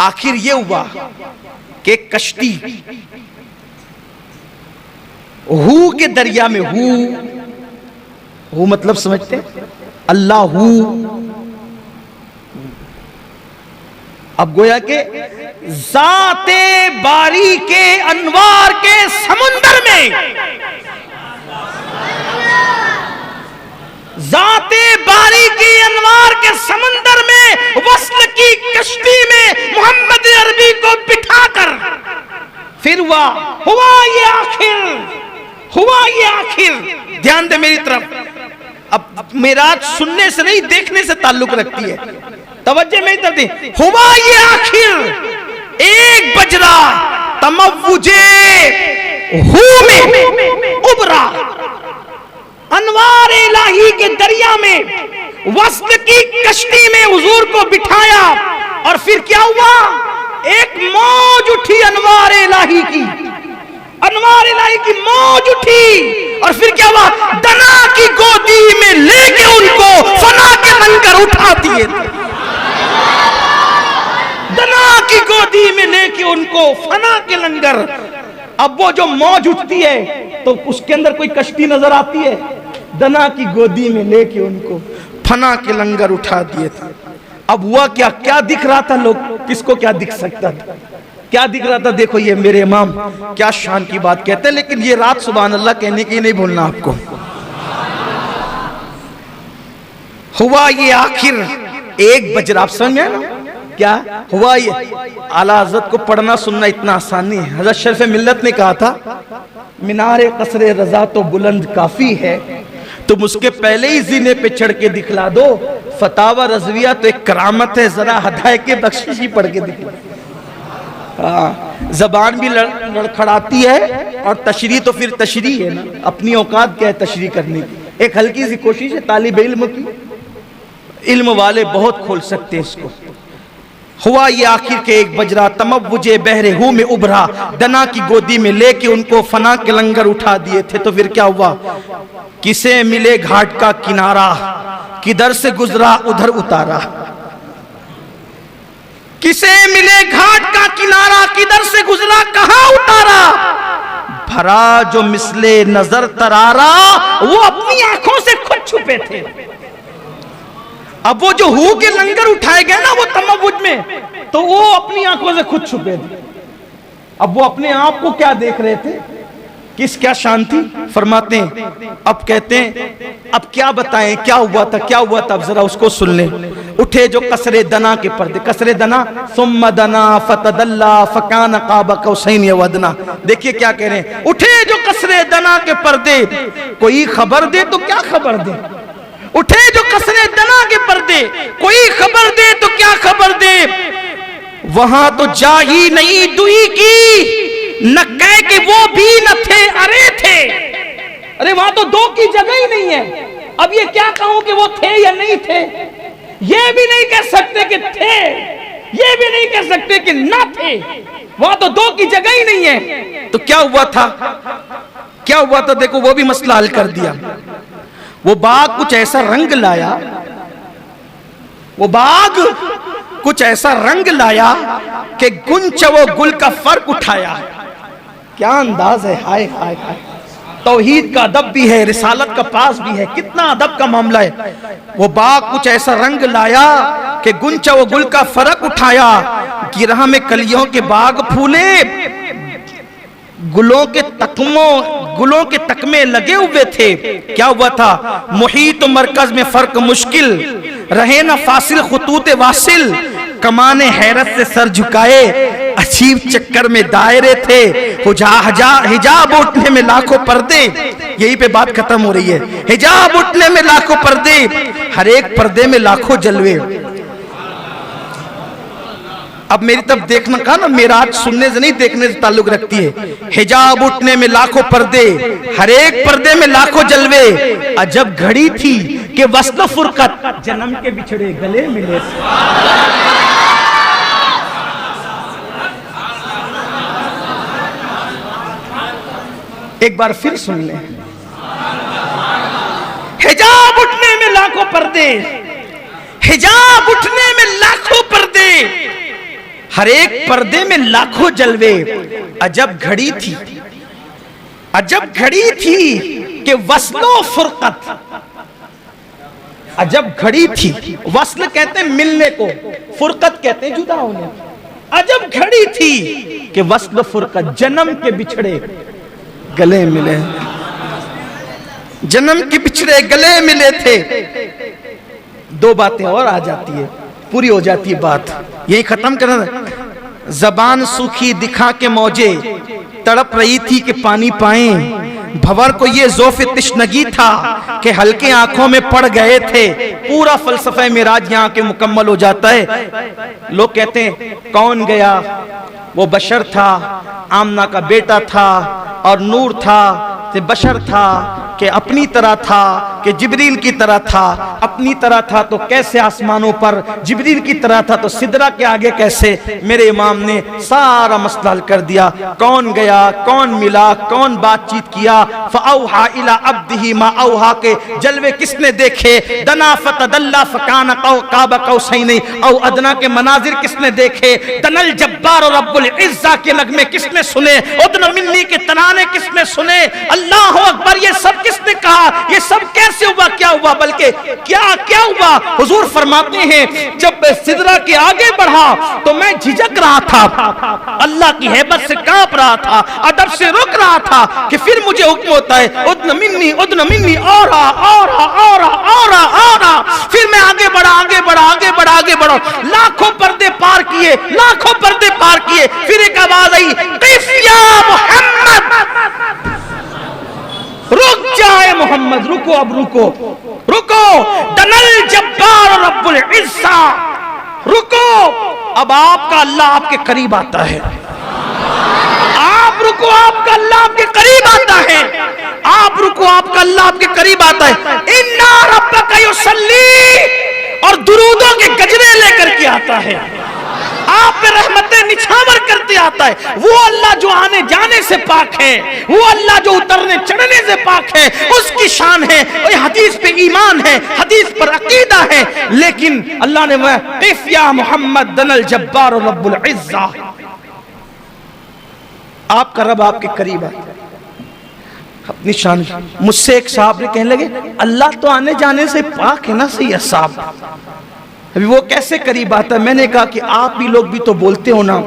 आखिर ये हुआ कि कश्ती हू के दरिया में, हू मतलब समझते अल्लाह हू। अब गोया के ज़ाते बारी के अनवार के समुंदर में, ज़ाते बारी के अनवार के समुंदर में, वस्ल की कश्ती में मोहम्मद अरबी को बिठाकर फिर हुआ ये आखिर, हुआ ये आखिर। ध्यान दे मेरी तरफ। अब मेराज सुनने से नहीं देखने से ताल्लुक रखती है, तवज्जो मेरी तरफ दे। हुआ ये आखिर एक बजरा, तमव्वुजे हू में उभरा, अनवार इलाही के दरिया में वस्ल की कश्ती में हुजूर को बिठाया। और फिर क्या हुआ, एक मौज उठी अनवार इलाही की, अनवार इलाही की मौज उठी। और फिर क्या हुआ, दना की गोदी में लेके उनको फना के लंगर उठा दिए, दना की गोदी में लेके उनको फना के लंगर। अब वो जो मौज उठती है तो उसके अंदर कोई कश्ती नजर आती है, दना की गोदी में लेके उनको फना के लंगर उठा दिए थे। अब हुआ क्या, क्या दिख रहा था, लोग किसको क्या दिख सकता था, क्या दिख रहा था। देखो ये मेरे इमाम क्या शान की बात कहते हैं, लेकिन ये रात सुभान अल्लाह कहने की नहीं भूलना आपको। हुआ ये आखिर एक बजरा, आप समझ में ना क्या हुआ। ये आला हज़रत को पढ़ना सुनना इतना आसान नहीं है। हज़रत शरीफ मिल्लत ने कहा था, मीनारे कसरे रजा तो बुलंद काफी है, तुम उसके पहले ही जीने पे चढ़ के दिखला दो। फतावा रज़विया तो एक करामत है, जरा हदाय के बख्शिशी पढ़ के दिखला। जबान भी लड़खड़ाती है और तशरी तो फिर तशरी है ना, अपनी औकात क्या है तशरी करने की। एक हल्की सी कोशिश है तालिब इल्म की, इल्म वाले बहुत खोल सकते हैं इसको। हुआ ये आखिर के एक बजरा, तमव्वुजे बहरे हूं में उभरा, दना की गोदी में लेके उनको फना के लंगर उठा दिए थे। तो फिर क्या हुआ, किसे मिले घाट का किनारा, किधर से गुजरा उधर उतारा। किसे मिले घाट का किनारा, किधर से गुजरा कहां उतारा। भरा जो मिसले नजर तरारा, वो अपनी आंखों से खुद छुपे थे। अब वो जो हू के लंगर उठाए गए ना वो तमव्वुज में, तो वो अपनी आंखों से खुद छुपे थे। अब वो अपने आप को क्या देख रहे थे, किस क्या शांति। फरमाते हैं, अब कहते हैं अब क्या बताएं क्या हुआ था, क्या हुआ था, अब जरा उसको सुन लें। उठे जो कसरे दना के पर्दे, कसरे दना सुम्मा दना फतदल्ला फकान काबा कौसैन वदना। देखिए क्या कह रहे हैं, उठे जो कसरे दना के पर्दे, कोई खबर दे तो क्या खबर दे। उठे जो कसरे दना के पर्दे, कोई खबर दे तो क्या खबर दे। वहां तो जा ही नहीं दुई की, न कह के वो भी न थे अरे थे। अरे वहां तो दो की जगह ही नहीं है। अब ये क्या कहूं कि वो थे या नहीं थे, ये भी नहीं कह सकते कि थे, ये भी नहीं कह सकते कि ना थे। वहां तो दो की जगह ही नहीं है। तो क्या हुआ था, क्या हुआ था, देखो वो भी मसला हल कर दिया। वो बाग कुछ ऐसा रंग लाया, वो बाग कुछ ऐसा रंग लाया कि गुंच वो गुल का फर्क उठाया। क्या अंदाज है, हाय हाय हाय। तौहीद का अदब भी है, रिसालत का पास भी है, कितना अदब का मामला है। वो बाग कुछ ऐसा रंग लाया कि गुंच वो गुल का फर्क उठाया। गिरह में कलियों के बाग फूले, गुलों के तकमे लगे हुए थे। क्या हुआ था, मुहीत मरकज में फर्क मुश्किल, रहे ना फासिल खुतूत वासिल। कमाने हैरत से सर झुकाए, अजीब चक्कर में दायरे थे। हिजाब उठने में लाखों पर्दे, यही पे बात खत्म हो रही है। हिजाब उठने में लाखों पर्दे, हर एक पर्दे में लाखों जलवे। अब मेरी तरफ देखना कहा ना, मेराज सुनने से नहीं देखने से ताल्लुक रखती है। हिजाब उठने में लाखों पर्दे, हर एक पर्दे में लाखों जलवे। अजब घड़ी थी कि वस्ल फुरकत, जन्म के बिछड़े गले मिले। एक बार फिर सुन ले, हिजाब उठने में लाखों पर्दे, हिजाब उठने में लाखों पर्दे, हर एक पर्दे में लाखों जलवे। अजब घड़ी थी, अजब घड़ी थी कि वस्लो फुरकत, अजब घड़ी थी। वस्ल कहते हैं मिलने को, फुरकत कहते हैं जुदा होने। अजब घड़ी थी कि वस्ल फुरकत, जन्म के बिछड़े गले मिले, जन्म के बिछड़े गले मिले थे। दो बातें और आ जाती है, पूरी हो जाती है बात, यही खत्म करना। जबान सूखी दिखा के मौजे, तड़प रही थी कि पानी पाए। भंवर को ये ज़ौफ़ तिश्नगी था कि हल्के आंखों में पड़ गए थे। पूरा फलसफा मिराज यहाँ के मुकम्मल हो जाता है। लोग कहते हैं कौन गया, वो बशर था, आमना का बेटा था, और नूर था कि बशर था, कि अपनी तरह था, कि जिब्रील की तरह था। अपनी तरह था तो कैसे आसमानों पर, जिब्रील की तरह था तो सिदरा के आगे कैसे। मेरे इमाम ने सारा मसला हल कर दिया। कौन गया, कौन मिला, कौन बातचीत किया। फअौहा इला अब्दिही मा औहा के जलवे किसने देखे। दना फतदल्ला फकान काबा कौसैनी औ अदना के मनाजिर किसने देखे। दनल जब्बार और रब्बुल इज्जा के नगमे किसने सुने। उदन मिन्नी के तराने किसने सुने। अल्लाह अकबर, ये सब किसने कहा, ये सब कैसे हुआ, क्या हुआ, बल्कि क्या क्या हुआ। हुजूर फरमाते हैं जब मैं सिदरा के आगे बढ़ा तो मैं झिझक रहा था, अल्लाह की हैबत से कांप रहा था, अदब से रुक रहा था कि फिर मुझे हुक्म होता है उदन मिन्नी और फिर मैं आगे बढ़ा, आगे बढ़ा, आगे बढ़ा, आगे बढ़ा। लाखों पर्दे पार किए, लाखों पर्दे पार किए। फिर एक आवाज आई, क़िफ़ या मोहम्मद, रुक जाए मोहम्मद, रुको, अब रुको, रुको। दनल जब्बार रब्बुल इज्जा, रुको। अब आपका अल्लाह आपके करीब आता है। आप रुको, आपका अल्लाह आपके करीब आता है। आप रुको, आपका अल्लाह आपके करीब आता है। इन्ना रब्बका युसल्ली, और दुरूदों के गजरे लेकर के आता है। आप पे रहमतें निछावर करते आता है। वो अल्लाह जो आने जाने से पाक है, वो अल्लाह जो उतरने चढ़ने से पाक है, उसकी शान है। और हदीस पे ईमान है, हदीस पर अकीदा है। लेकिन अल्लाह ने क़िफ़ या मोहम्मद दनल जब्बार रब्बुल इज्जा, आपका रब आपके करीब है। अपनी शान। मुझसे एक साहब ने कहने लगे अल्लाह तो आने जाने से पाक है ना सैयद साहब, अभी वो कैसे करीब आता है? मैंने कहा कि आप ही लोग भी तो बोलते हो ना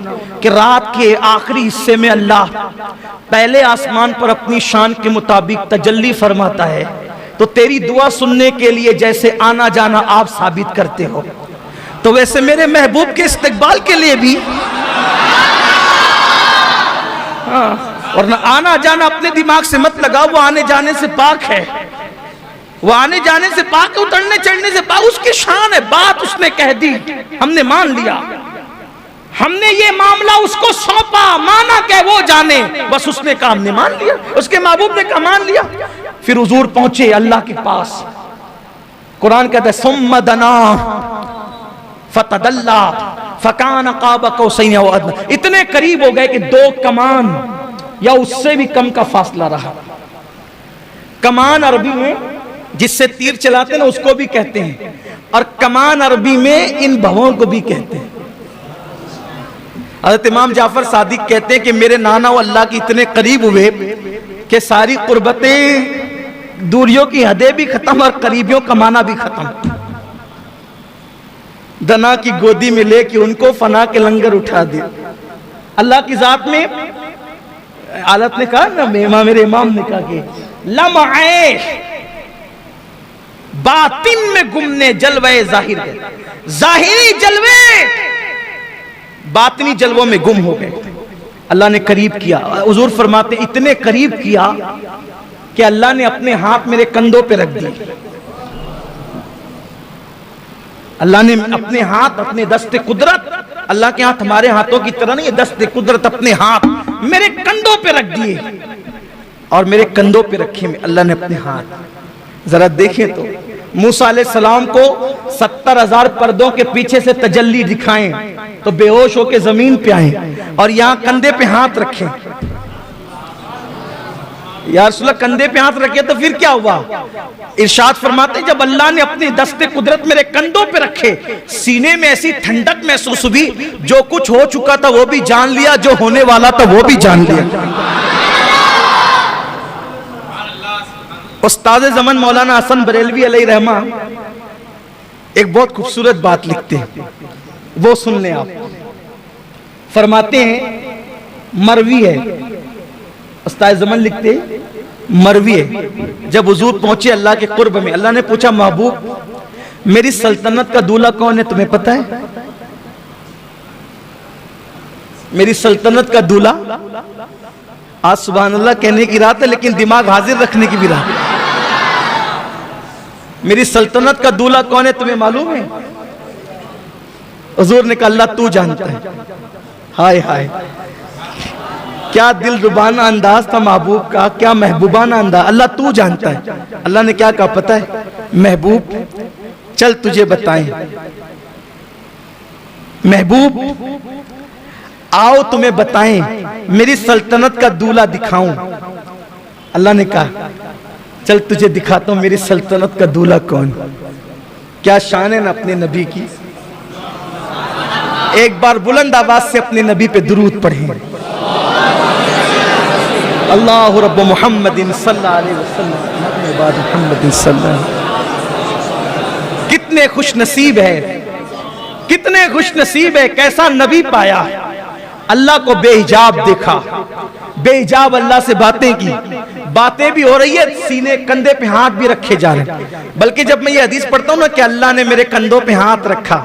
कि रात के आखिरी हिस्से में अल्लाह पहले आसमान पर अपनी शान के मुताबिक तजल्ली फरमाता है, तो तेरी दुआ सुनने के लिए जैसे आना जाना आप साबित करते हो, तो वैसे मेरे महबूब के इस्तकबाल के लिए भी और ना आना जाना अपने दिमाग से मत लगाओ, वो आने जाने से पाक है, वो आने जाने से पाक, उतरने चढ़ने से पाक, उसकी शान है। बात उसने कह दी, हमने मान लिया, हमने ये मामला उसको सौंपा, माना क्या वो जाने, बस उसने कहा हमने मान लिया, उसके महबूब ने कहा मान लिया। फिर हुजूर पहुंचे अल्लाह के पास। कुरान कहता है सुम्मा दना फतदल्ला फकान क़ाब क़ौसैन औ अदना, इतने करीब हो गए कि 2 कमान या उससे भी कम का फासला रहा। कमान अरबी में जिससे तीर चलाते ना उसको भी कहते हैं, और कमान अरबी में इन भवों को भी कहते हैं। हज़रत इमाम जाफर सादिक कहते हैं कि मेरे नाना वो अल्लाह के इतने करीब हुए कि सारी कुर्बतें, दूरियों की हदें भी खत्म और करीबियों का माना भी खत्म। दना की गोदी में लेके उनको फना के लंगर उठा दिया। अल्लाह की जात में आलत ने कहा ना, मेरे इमाम ने कहा कि लम्हे बातिन में गुमने जलवे जाहिर है, जाहिरी जलवे बातिनी जलवों में गुम हो गए। अल्लाह ने करीब किया। हुजूर फरमाते इतने करीब किया कि अल्लाह ने अपने हाथ मेरे कंधों पे रख दिए। अल्लाह ने अपने हाथ, अपने दस्ते कुदरत, अल्लाह के हाथ हमारे हाथों की तरह नहीं है, दस्ते कुदरत अपने हाथ मेरे कंधों पे रख दिए, और मेरे कंधों पे रखे में अल्लाह ने अपने हाथ। जरा देखें तो मूसा अलैहि सलाम को 70,000 पर्दों के पीछे से तजल्ली दिखाएं तो बेहोश होके जमीन पे आए, और यहां कंधे पे हाथ रखें। या रसूल अल्लाह कंधे पे हाथ रखे तो फिर क्या हुआ? इरशाद फरमाते जब अल्लाह ने अपने दस्ते कुदरत मेरे कंधों पे रखे, सीने में ऐसी ठंडक महसूस हुई, जो कुछ हो चुका था वो भी जान लिया, जो होने वाला था वो भी जान लिया। उस्ताद ज़मान मौलाना हसन बरेलवी अलैहि रहमा एक बहुत खूबसूरत बात लिखते हैं, वो सुन लें आप। फरमाते हैं मरवी है, उस्ताद ज़मान लिखते मरवी है, जब हुजूर पहुंचे अल्लाह के कुर्ब में, अल्लाह ने पूछा महबूब मेरी सल्तनत का दूल्हा कौन है तुम्हें पता है? मेरी सल्तनत का दूल्हा, आज सुभान अल्लाह कहने की रात है लेकिन दिमाग हाजिर रखने की भी रात है। मेरी सल्तनत का दूल्हा कौन है तुम्हें मालूम है? हुजूर ने कहा अल्लाह तू जानता है। हाय हाय, क्या दिल रुबाना अंदाज था महबूब का, क्या महबूबाना अंदाज। अल्लाह तू जानता है। अल्लाह ने क्या कहा पता है? महबूब चल तुझे बताएं, महबूब आओ तुम्हें बताएं, मेरी सल्तनत का दूल्हा दिखाऊं। अल्लाह ने कहा चल तुझे दिखाता हूं मेरी सल्तनत का दूल्हा कौन। क्या शान है ना अपने नबी की। एक बार बुलंद आवाज से अपने नबी पे दुरूद पढ़ें। अल्लाह रब्ब मुहम्मदिन सल्लल्लाहु अलैहि वसल्लम। कितने खुश नसीब है, कितने खुश नसीब है, कैसा नबी पाया। अल्लाह को बेहिजाब देखा, बेहिजाब अल्लाह से बातें की, बातें भी हो रही है, सीने कंधे पे हाथ भी रखे जा रहे हैं। बल्कि जब मैं ये हदीस पढ़ता हूं ना कि अल्लाह ने मेरे कंधों पे हाथ रखा,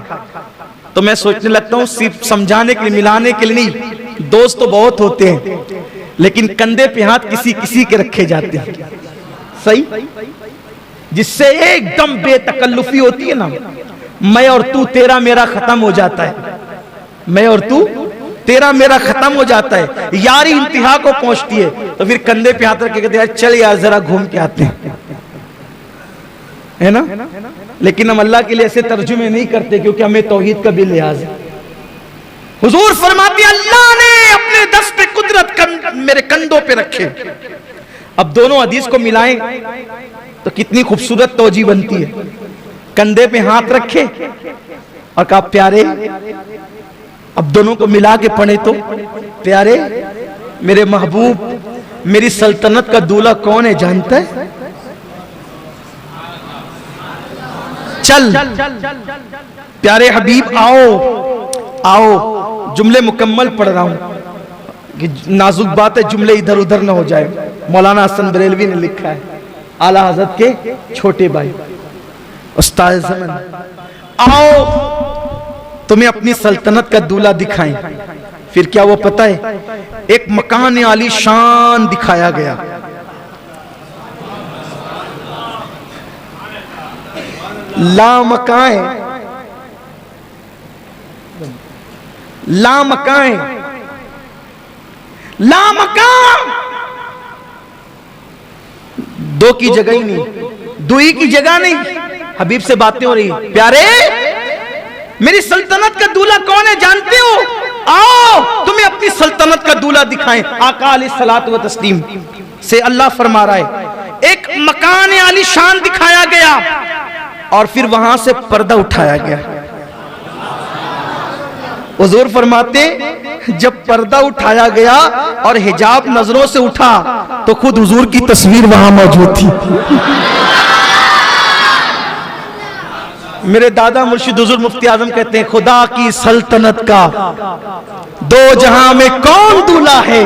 तो मैं सोचने लगता हूं सिर्फ समझाने के लिए, मिलाने के लिए नहीं। दोस्त तो बहुत होते हैं लेकिन कंधे पे हाथ किसी किसी के रखे जाते हैं, सही, जिससे एकदम बेतकल्लुफी होती है ना, मैं और तू तेरा मेरा खत्म हो जाता है, मैं और तू तेरा मेरा खत्म हो जाता है, यारी इंतहा को पहुंचती है। तो फिर कंधे पे हाथ रख के कहते हैं चल यार जरा घूम के आते हैं, है ना। लेकिन हम अल्लाह के लिए ऐसे तर्जुमे नहीं करते क्योंकि हमें तौहीद का भी लिहाज है। हुजूर फरमाते अल्लाह ने अपने दस्ते कुदरत मेरे कंधों पे रखे। अब दोनों हदीस को मिलाएं तो कितनी खूबसूरत तौजी बनती है। कंधे पे हाथ रखे और कहा प्यारे, अब दोनों को मिला के पढ़े तो प्यारे मेरे महबूब मेरी सल्तनत का दूल्हा कौन है जानता है? चल प्यारे हबीब आओ आओ, जुमले मुकम्मल पढ़ रहा हूं कि नाजुक बात है, जुमले इधर उधर ना हो जाए। मौलाना हसन बरेलवी ने लिखा है, आला हजरत के छोटे भाई उस्ताद ज़मान, आओ तुम्हें अपनी सल्तनत का दूल्हा दिखाएं। फिर क्या वो पता है, एक मकान आली शान दिखाया गया। लामकान लामकान लामकान, दो की जगह ही नहीं, दुई की जगह नहीं। हबीब से बातें हो रही, प्यारे मेरी सल्तनत का दूल्हा कौन है जानते हो? आओ तुम्हें अपनी सल्तनत का दूल्हा दिखाएं। आका अलैहिस्सलात व तस्लीम से अल्लाह फरमा रहा है, एक मकान आली शान दिखाया गया और फिर वहां से पर्दा उठाया गया। हुजूर फरमाते, जब पर्दा उठाया गया और हिजाब नजरों से उठा तो खुद हुजूर की तस्वीर वहां मौजूद थी। मेरे दादा मुर्शिद हुजूर मुफ्ती आजम कहते हैं, खुदा की सल्तनत का दो जहां में कौन दूल्हा है?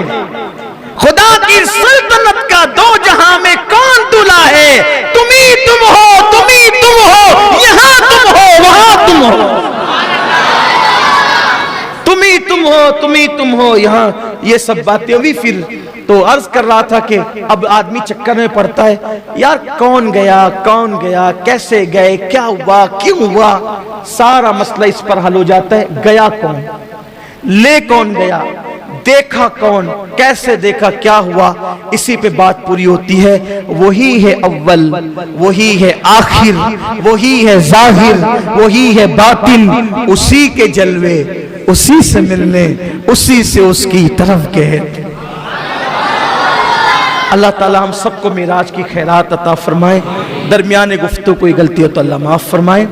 खुदा की सल्तनत का दो जहां में कौन दूल्हा है? तुम ही तुम हो, तुम ही तुम हो, यहां तुम हो, वहां तुम हो। तुम ही तुम हो, तुम ही तुम हो, यहाँ ये सब बातें हुई। फिर तो अर्ज कर रहा था कि अब आदमी चक्कर में पड़ता है, यार कौन गया, कैसे गए, क्या हुआ, क्यों हुआ, सारा मसला इस पर हल हो जाता है। गया कौन, ले कौन गया, देखा कौन, कैसे देखा, क्या हुआ, इसी पे बात पूरी होती है। वही है अव्वल, वही है आखिर, वही है जाहिर, वही है बातिन, उसी के जलवे, उसी से मिलने, उसी से उसकी तरफ के हैं। अल्लाह ताला हम सबको मिराज की खैरात अता फरमाए। दरमियान गुफ्तगू कोई गलती हो तो अल्लाह माफ फरमाए।